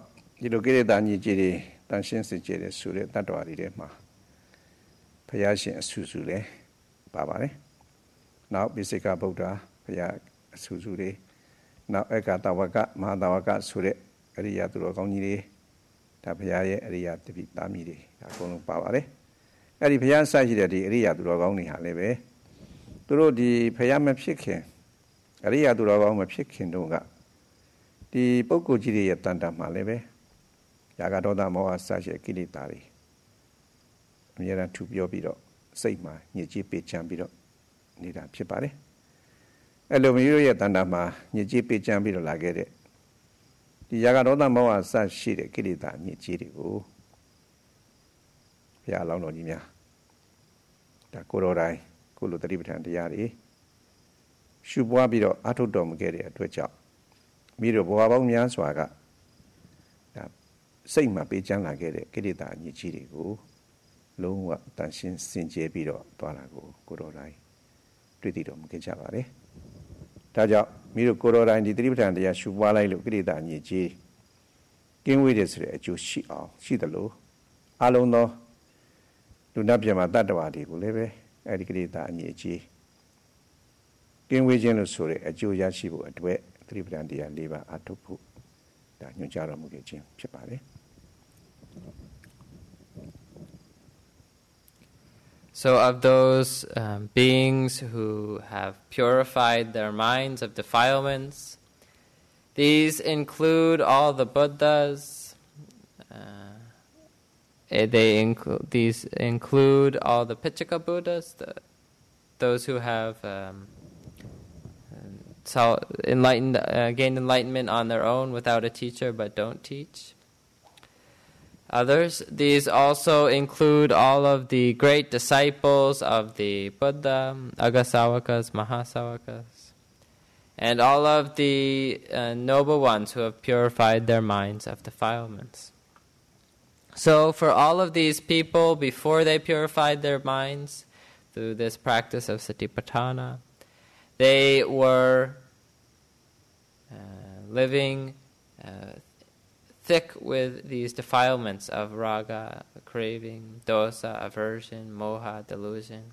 ဒီလိုကိလေသာညစ်ကြေးတွေတန်ရှင်းစင်ကြယ်တဲ့ဆိုတဲ့တတ္တဝါတွေထဲမှာဘုရားရှင်အဆူဆူလည်းပါပါတယ်။နောက်ပိစိကဗုဒ္ဓဘုရားအဆူဆူတွေနောက်ဧကတဝကမဟာတဝကဆိုတဲ့အရိယာသူတော်ကောင်းကြီးတွေဒါဘုရားရဲ့အရိယာတပိသားမီးတွေဒါအကုန်လုံးပါပါတယ်။အဲ့ဒီဘုရားဆက်ရှိတဲ့ဒီအရိယာသူတော်ကောင်းတွေဟာလည်းပဲသူတို့ဒီဘုရားမဖြစ်ခင်အရိယာသူတော်ကောင်းမဖြစ်ခင်တုန်းကဒီပုဂ္ဂိုလ်ကြီးတွေရဲ့တန်တမှာလည်းပဲယာကဒေါသမောဟစတဲ့ကိလေသာတွေအများအားထူပြောပြီးတော့စိတ်မှာညစ်ကြေးပေးချမ်းပြီးတော့နေတာဖြစ်ပါတယ်။အဲ့လိုမျိုးရဲ့တန်တမှာညစ်ကြေးပေးချမ်းပြီးတော့လာခဲ့တဲ့ဒီယာကဒေါသမောဟစရှိတဲ့ကိလေသာညစ်ကြေးတွေကိုဘုရားအလောင်းတော်ကြီးများဒါကိုယ်တော်တိုင်ကိုလိုတတိပဋ္ဌာန်တရားတွေရှုပွားပြီးတော့အထုတ်တော်မူခဲ့တဲ့အတွက်ကြောင့်မိတို့ဘဝပေါင်းများစွာကဒါစိတ်မှာပေးချမ်းလာခဲ့တဲ့ကိလေသာညစ်ကြေးတွေကိုလုံးဝတန်ရှင်းစင်ကြယ်ပြီးတော့သွားတာကိုကိုယ်တော်တိုင်တွေ့သိတော်မူခဲ့ကြပါတယ်။ဒါကြောင့်မိတို့ကိုယ်တော်တိုင်ဒီတတိပဋ္ဌာန်တရားရှုပွားလိုက်လို့ကိလေသာညစ်ကြေးကင်းဝေးတဲ့ဆိုတဲ့အကျိုးရှိအောင်ရှိသလိုအလုံးသောလူနာပြမှာတတ္တဝါတွေကိုလည်းပဲအဲဒီကိလေသာအညစ်အကြေးကင်းဝေးခြင်းလို့ဆိုတဲ့အကျိုးရရှိဖို့အတွက်သတိပဋ္ဌာန်တရား၄ပါးအထုပ်ဖို့ဒါညွှန်ကြားတော်မူခဲ့ခြင်းဖြစ်ပါတယ် So of those beings who have purified their minds of defilements, these include all the Buddhas. These include all the Pitchaka Buddhas, those who have gained enlightenment on their own without a teacher but don't teach. Others, these also include all of the great disciples of the Buddha, Agasawakas, Mahasawakas, and all of the noble ones who have purified their minds of defilements. So for all of these people, before they purified their minds through this practice of satipatthana, they were living thick with these defilements of raga, craving, dosa, aversion, moha, delusion.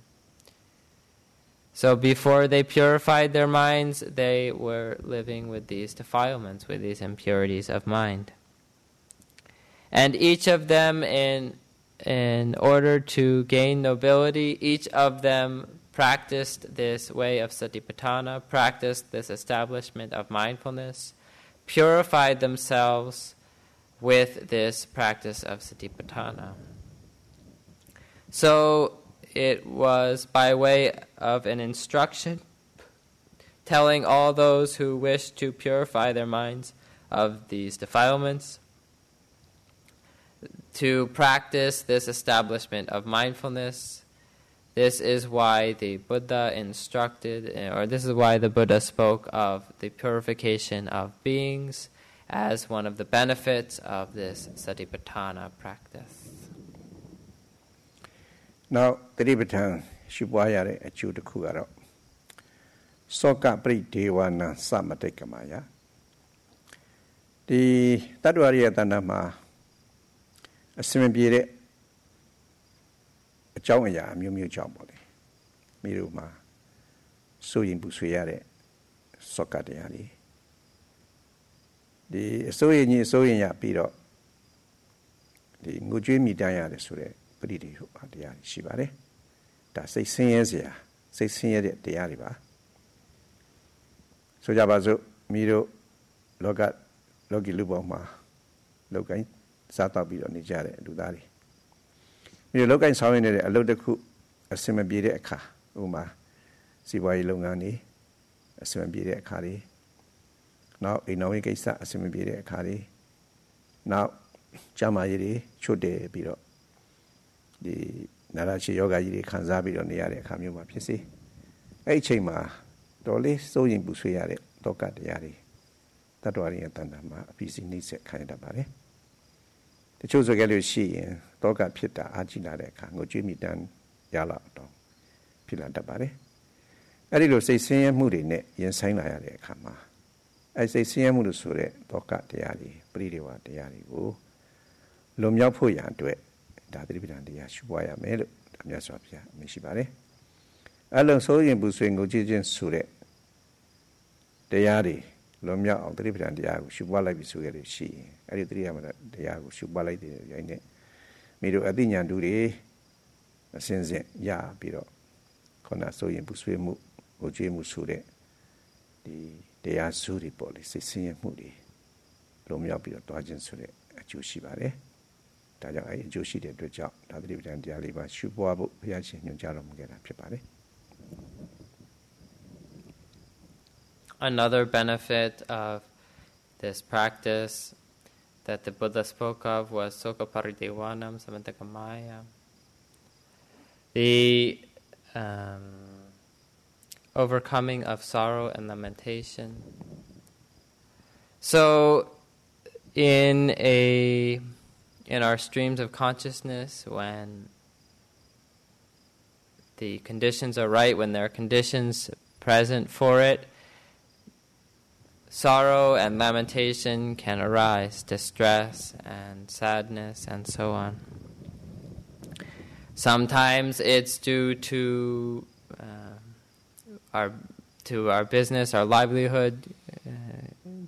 So before they purified their minds, they were living with these defilements, with these impurities of mind. And each of them, in order to gain nobility, each of them practiced this way of satipatthana, practiced this establishment of mindfulness, purified themselves with this practice of satipatthana. So it was by way of an instruction, telling all those who wish to purify their minds of these defilements to practice this establishment of mindfulness. This is why the Buddha instructed, or this is why the Buddha spoke of the purification of beings as one of the benefits of this satipatthana practice. Now, Satipatthana Shubhaya Achu the Kugaro Soka Pri Dewana Samatekamaya. The Tadwaria Tanama a simple a Jawaya, Miu Jamboli, Miruma, Suyin Busuyare, Soka Deari. The Soyinya Piro, the Ngujimi Daya de Sure, Pudi Adiari Shibare, that's 6 years here, 6 years at the Ariba. So Jabazo, Miro, Logat, Logi Luboma, Logai, Sata Bido Nijare, Dudari. Miro Logai Sawin a Lodaku, a Simabire Ka, Uma, Siwai Lungani, a Simabire Kari. Now, in no case, a Simabire Kari. Now, Jamayiri, Chude Bido. The Narachi Yoga Yiri Kanzabi on the area Kamuma Pisi. A chema, Dolly, so in Busuyare, Toka de Yari. That was in Tandama, a piece in this kind of body. The choose of Galushi, Toka Pita, Ajinare, Kango Jimmy Dan Yala, Pila Dabare. A little say, Same Moody net, Yen Sainare Kama. I say, Same Mudusure, Toka de Yari, Bridiwa de Yari, Lumya Puyan to it. Dadribidandia Shubaya Melo, Damiasopia, Mishibare. Along so in Buswingo Jijan Sure. Deyari, Lomia of Dribidandia, Shubala Bisugari, she, Adriama, Diago, Shubala, Yane, Mido Adinian Duri, a sense, Ya, Biro, Kona so in Buswimu, Ojimu Sure, the Dea Suri police, Sing Moody, Lomia Biro, Dodgen Sure, at Yushibare. I Joshi did the job, Dadribidan Dialiba, Shubuabu, Piachin, Jarum get up your body. Another benefit of this practice that the Buddha spoke of was Soka Paridevanam Samantakamaya. The overcoming of sorrow and lamentation. So, in our streams of consciousness, when the conditions are right, when there are conditions present for it, sorrow and lamentation can arise, distress and sadness and so on. Sometimes it's due to our business, our livelihood,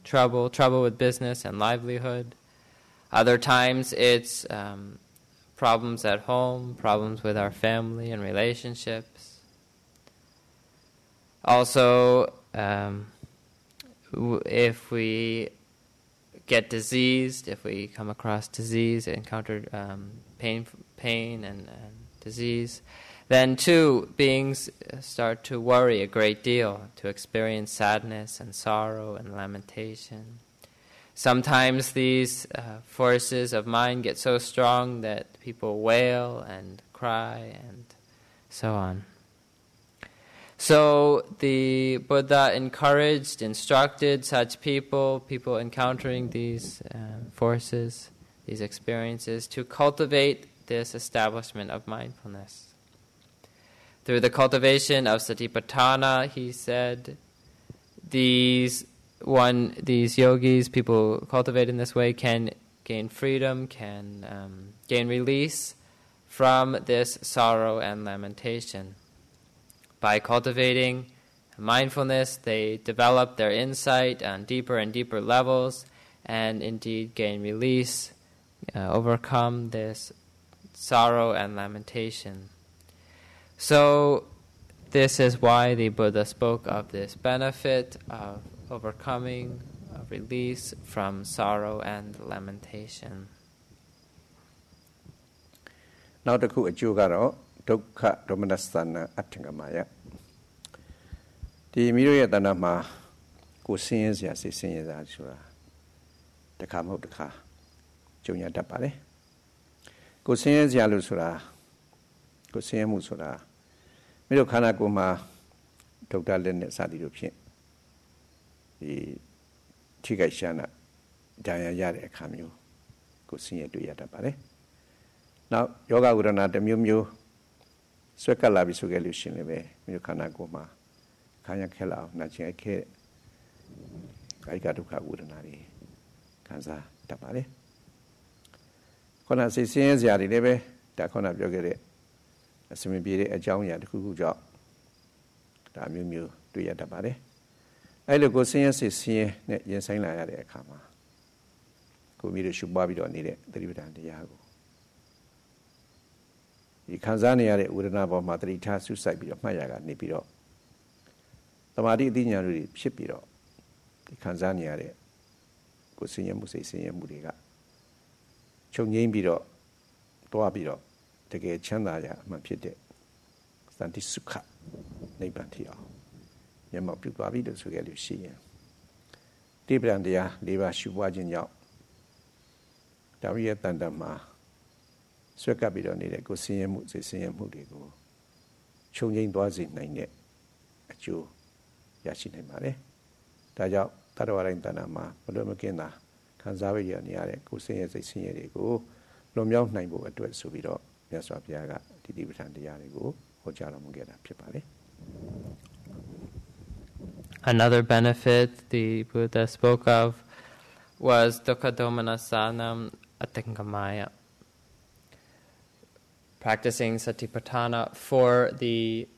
trouble with business and livelihood. Other times it's problems at home, problems with our family and relationships. Also, if we get diseased, if we come across disease, encounter pain and disease, then too, beings start to worry a great deal, to experience sadness and sorrow and lamentation. Sometimes these forces of mind get so strong that people wail and cry and so on. So the Buddha encouraged, instructed such people encountering these forces, these experiences, to cultivate this establishment of mindfulness. Through the cultivation of satipatthana, he said, these yogis, people cultivate in this way, can gain freedom, can gain release from this sorrow and lamentation. By cultivating mindfulness, they develop their insight on deeper and deeper levels, and indeed gain release, overcome this sorrow and lamentation. So this is why the Buddha spoke of this benefit of overcoming, of release from sorrow and lamentation. နောက်တစ်ခုအကျိုးကတော့ဒုက္ခဒေါမနစနာအထင်ကမာယဒီမိတို့ရဲ့တဏ္ဍာမှာကိုယ်ဆင်းရဲစရာစိတ်ဆင်းရဲတာဆိုတာတစ်ခါမဟုတ်တစ်ခါကြုံရတတ်ပါတယ်ကိုယ်ဆင်းရဲစရာလို့ဆိုတာကိုယ်ဆင်းရဲမှုဆိုတာမိတို့ခန္ဓာကိုယ်မှာဒုက္ခလက်နဲ့စသည်တို့ဖြင့်ဒီထိခိုက်ရှာနာဒဏ်ရာရတဲ့အခါမျိုးကိုယ်ဆင်းရဲတွေ့ရတတ်ပါတယ်နောက်ယောဂဝေဒနာတစ်မျိုးမျိုးဆွဲကပ်လာပြီဆိုကြလို့ရှိရင်လည်းမိတို့ခန္ဓာကိုယ်မှာခံရခဲလာအောင်နှာချင်ခဲကာယကဒုက္ခဝေဒနာတွေခံစားတတ်ပါတယ်ခုနစိတ်ဆင်းရဲစရာတွေလည်းပဲဒါခုနပြောခဲ့တဲ့အစမပြေတဲ့အကြောင်းအရာတစ်ခုခုကြောင့်ဒါမျိုးမျိုးတွေ့ရတတ်ပါတယ်အဲ့လိုကိုဆင်းရဲစိတ်ဆင်းရဲနဲ့ရင်ဆိုင်လာရတဲ့အခါမှာကိုမိတို့ရှုပွားပြီးတော့နေတဲ့သတိပဋ္ဌာန်တရားကိုဒီခံစားနေရတဲ့ဝေဒနာပေါ်မှာတတိထားဆုစိုက်ပြီးတော့မှတ်ရကနေပြီးတော့သမာဓိအသိဉာဏ်တွေဖြစ်ပြီးတော့ဒီခံစားနေရတဲ့ကိုဆင်းရဲမှုစိတ်ဆင်းရဲမှုတွေကချုပ်ငြိမ်းပြီးတော့တွားပြီးတော့တကယ်ချမ်းသာရအမှန်ဖြစ်တဲ့သန္တိစုခနိဗ္ဗာန်ထိအောင်မျက်မှောက်ပြုသွားပြီလို့ဆိုခဲ့လို့ရှိရင်တိပ္ပံတရား၄ပါးရှုပွားခြင်းကြောင့်ဒါဝိယတန်တမှာဆွဲကပ်ပြီးတော့နေတဲ့ကိုဆင်းရဲမှုစိတ်ဆင်းရဲမှုတွေကိုချုပ်ငြိမ်းသွားစေနိုင်တဲ့အကျိုးရရှိနိုင်ပါတယ်ဒါကြောင့်တတဝရတိုင်းတဏ္ဍာမှာဘလို့မကင်းတာခံစားရနေရတဲ့ကိုဆင်းရဲစိတ်ဆင်းရဲတွေကိုလွန်မြောက်နိုင်ဖို့အတွက်ဆိုပြီးတော့မြတ်စွာဘုရားကဒီတိပဋ္ဌာန်တရားတွေကိုဟောကြားတော်မူခဲ့တာဖြစ်ပါတယ် Another benefit the Buddha spoke of was dukkha domanasanam atingamaya, practicing satipatthana for the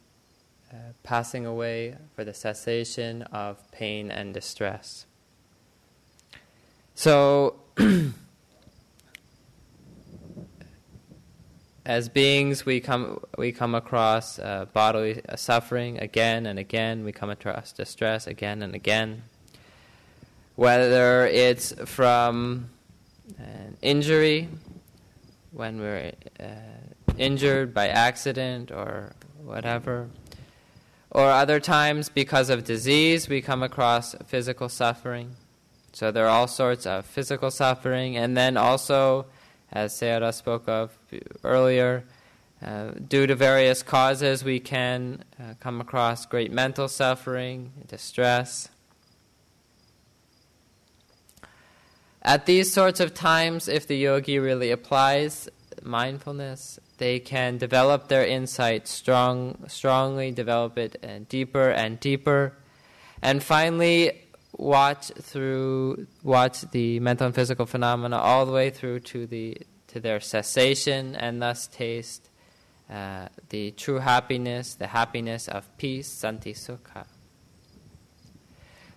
passing away, for the cessation of pain and distress. So, as beings, we come across bodily suffering again and again. We come across distress again and again. Whether it's from an injury, when we're injured by accident or whatever, or other times because of disease, we come across physical suffering. So there are all sorts of physical suffering, and then also, as Sayadaw spoke of earlier, due to various causes, we can come across great mental suffering, distress. At these sorts of times, if the yogi really applies mindfulness, they can develop their insight strongly, develop it deeper and deeper, and finally watch the mental and physical phenomena all the way through to their cessation, and thus taste the true happiness, the happiness of peace, santi sukha.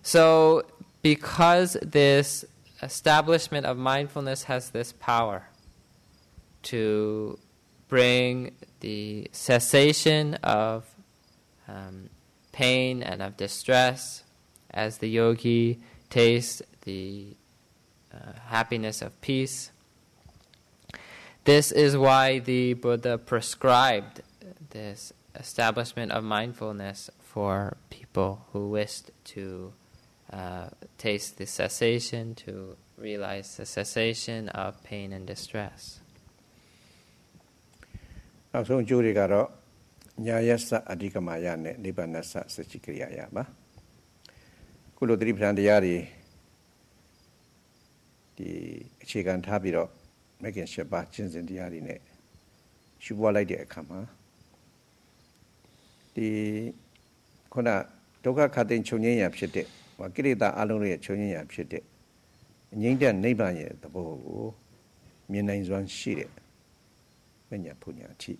So, because this establishment of mindfulness has this power to bring the cessation of pain and of distress, as the yogi tastes the happiness of peace. This is why the Buddha prescribed this establishment of mindfulness for people who wished to taste the cessation, to realize the cessation of pain and distress. နောက်ဆုံးအကျိုးတွေကတော့ညာယစ္စအဓိကမာယနဲ့နိဗ္ဗာန်စစจิကရိယာယပါခုလိုသတိပဋ္ဌာန်တရားတွေဒီအခြေခံထားပြီးတော့မဂ္ဂင်၈ပါးကျင့်စဉ်တရားတွေနဲ့ရှုပွားလိုက်တဲ့အခါမှာဒီခုနဒုက္ခခတ်သိမ်းချုပ်ငြိမ်းရာဖြစ်တဲ့ကိလေသာအလုံးရဲ့ချုပ်ငြိမ်းရာဖြစ်တဲ့ငြိမ်းတဲ့နိဗ္ဗာန်ရဲ့သဘောကို မြင်နိုင်စွမ်းရှိတဲ့မဉ္ဇဉ်ပူညာအထိ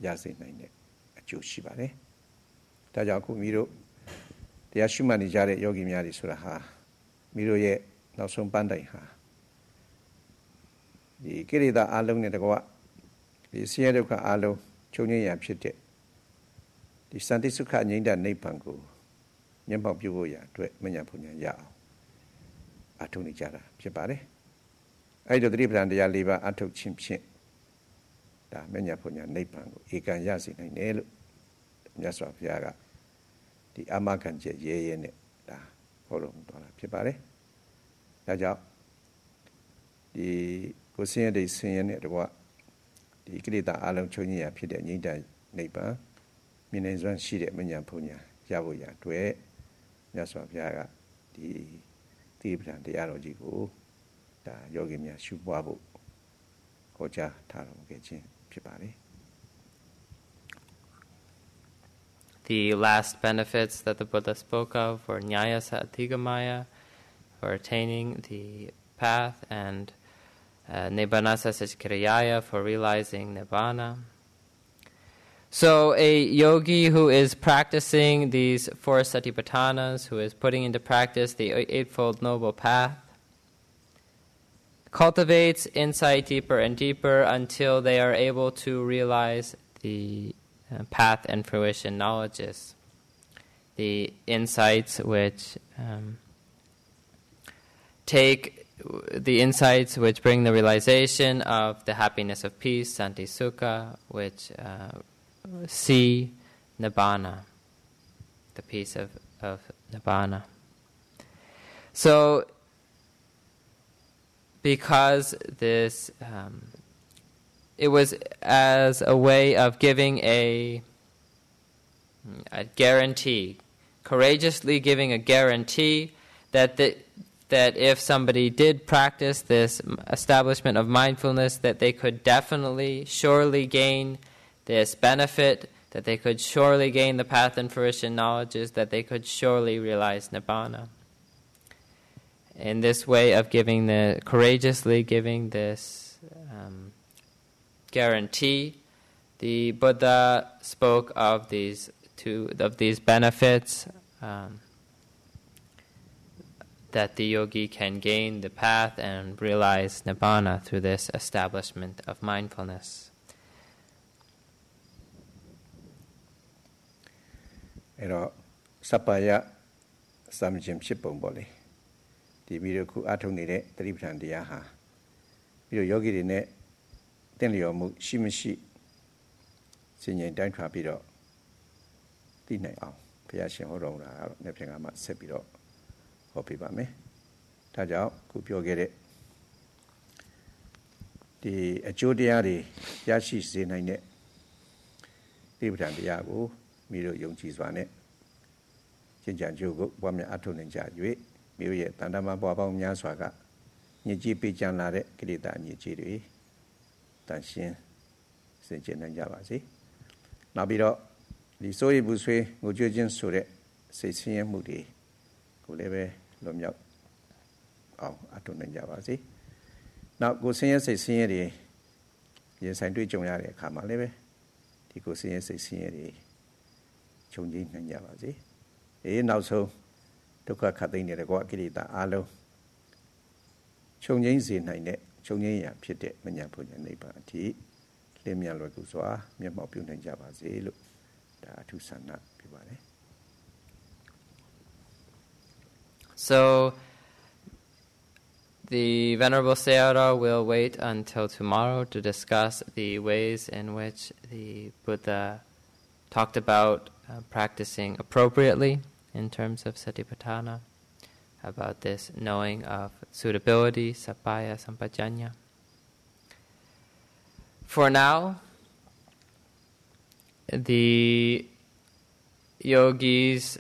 ရစေနိုင်တဲ့အကျိုးရှိပါတယ်။ဒါကြောင့်အခုမိတို့တရားရှုမှတ်နေကြတဲ့ယောဂီများတွေဆိုတာဟာမိတို့ရဲ့နောက်ဆုံးပန်းတိုင်ဟာဒီကိရိတာအလုံးနဲ့တကွဒီဆင်းရဲဒုက္ခအလုံးချုပ်ငြိမ်းရဖြစ်တဲ့ဒီစံတိစုခငြိမ်းတဲ့နိဗ္ဗာန်ကိုမျက်မှောက်ပြုဖို့ရအတွက်မဉ္ဇဉ်ပူညာရအောင်အထုံနေကြတာဖြစ်ပါတယ်။အဲဒီတော့သတိပဋ္ဌာန်တရား၄ပါးအထုခြင်းဖြင့်ဒါမဉ္ဇဉ်ပူညာနိဗ္ဗာန်ကိုဧကံရစေနိုင်တယ်လို့မြတ်စွာဘုရားကဒီအာမခံချက်ရဲနဲ့ဒါဟောတော်မူသွားတာဖြစ်ပါတယ်။ဒါကြောင့်ဒီကိုဆင်းရဲတဲ့ဆင်းရဲနဲ့တကွဒီကိလေသာအလုံးချုပ်ငြိမ်းရာဖြစ်တဲ့ငြိမ်းတဲ့နိဗ္ဗာန်မြင်နိုင်စွမ်းရှိတဲ့မဉ္ဇဉ်ပူညာရဖို့ရအတွက်မြတ်စွာဘုရားကဒီသီပ္ပံတရားတော်ကြီးကိုဒါယောဂီများရှုပွားဖို့ဟောကြားထားတော်မူခဲ့ခြင်းဖြစ်ပါတယ်။ The last benefits that the Buddha spoke of were Nyaya Sathigamaya, for attaining the path, and Nibbana Sasikiriyaya, for realizing Nibbana. So a yogi who is practicing these four satipatthanas, who is putting into practice the Eightfold Noble Path, cultivates insight deeper and deeper until they are able to realize the path and fruition knowledges, the insights which bring the realization of the happiness of peace, santi sukha, which see nibbana, the peace of nibbana. So, because this it was as a way of giving a guarantee, courageously giving a guarantee that if somebody did practice this establishment of mindfulness, that they could definitely, surely gain this benefit, that they could surely gain the path and fruition knowledges, that they could surely realize Nibbana. In this way of courageously giving this guarantee, the Buddha spoke of these benefits that the yogi can gain the path and realize Nibbana through this establishment of mindfulness. အဲ့တော့စပ္ပယစမ်းခြင်းဖြစ်ပုံပေါ့လေဒီပြီးတော့ခုအထုံနေတဲ့သတိပဋ္ဌာန်တရားဟာပြီးတော့ယောဂီတွေနဲ့တင့်လျော်မှုရှိမရှိစဉ်းကျင်တိုင်းထွာပြီးတော့သိနိုင်အောင်ဘုရားရှင်ဟောတော်မူတာကတော့နေ့ပြန်ကမှဆက်ပြီးတော့ဟောပြပါမယ်။ဒါကြောင့်ခုပြောခဲ့တဲ့ဒီအကျိုးတရားတွေရရှိစေနိုင်တဲ့သတိပဋ္ဌာန်တရားကိုမိတို့ယုံကြည်စွာနဲ့ကျင့်ကြံကြိုးကိုပွားများအထောက်နိုင်ကြ၍မိတို့ရဲ့တန်တမာပွားပေါင်းများစွာကညစ်ကြေးပေးကြလာတဲ့ကိလေသာညစ်ကြေးတွေတန်ရှင်းစင်ကြယ်နိုင်ကြပါစေ။နောက်ပြီးတော့ဒီစိုးရိမ်ပူဆွေးငိုကြွေးခြင်းဆိုတဲ့စိတ်ဆင်းရဲမှုတွေကိုလည်းပဲလွန်မြောက်အောင်အထောက်နိုင်ကြပါစေ။နောက်ကိုယ်ဆင်းရဲစိတ်ဆင်းရဲတွေရင်ဆိုင်တွေ့ကြုံရတဲ့အခါမှာလည်းပဲဒီကိုယ်ဆင်းရဲစိတ်ဆင်းရဲတွေချုပ်ငြိမ်းနိုင်ကြပါစေ။နောက်ဆုံးဒုက္ခခတ်သိမ်းနေတဲ့ကောကိလေသာအလုံးချုပ်ငြိမ်းစေနိုင်တဲ့ချုပ်ငြိမ်းရာဖြစ်တဲ့မဉ္ဇဉ်ဘုံဉာဏ်နိဗ္ဗာန်အထိလင်းမြန်လွယ်ကူစွာမျက်မှောက်ပြုနိုင်ကြပါစေလို့ဒါအထူးဆန္ဒပြုပါတယ်။ So the Venerable Sayadaw will wait until tomorrow to discuss the ways in which the Buddha talked about practicing appropriately in terms of satipatthana, about this knowing of suitability, sappaya, sampajanya. For now, the yogis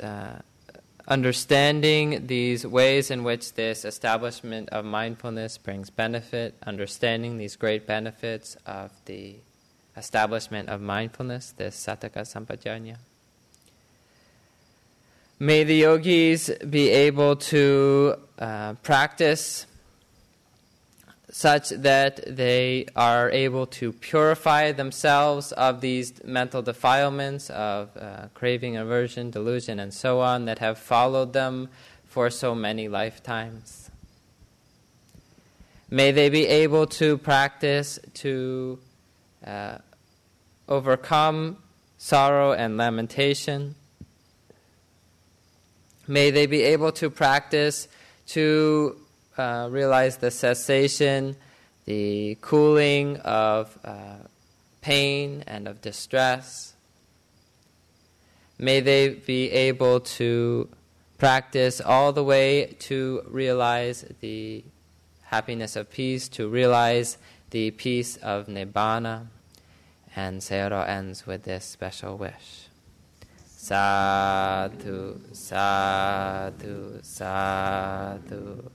understanding these ways in which this establishment of mindfulness brings benefit, understanding these great benefits of the establishment of mindfulness, this sattaka sampajanya. May the yogis be able to practice such that they are able to purify themselves of these mental defilements of craving, aversion, delusion, and so on that have followed them for so many lifetimes. May they be able to practice to overcome sorrow and lamentation. May they be able to practice to realize the cessation, the cooling of pain and of distress. May they be able to practice all the way to realize the happiness of peace, to realize the peace of Nibbana. And Sayadaw ends with this special wish. Sadhu, sadhu, sadhu.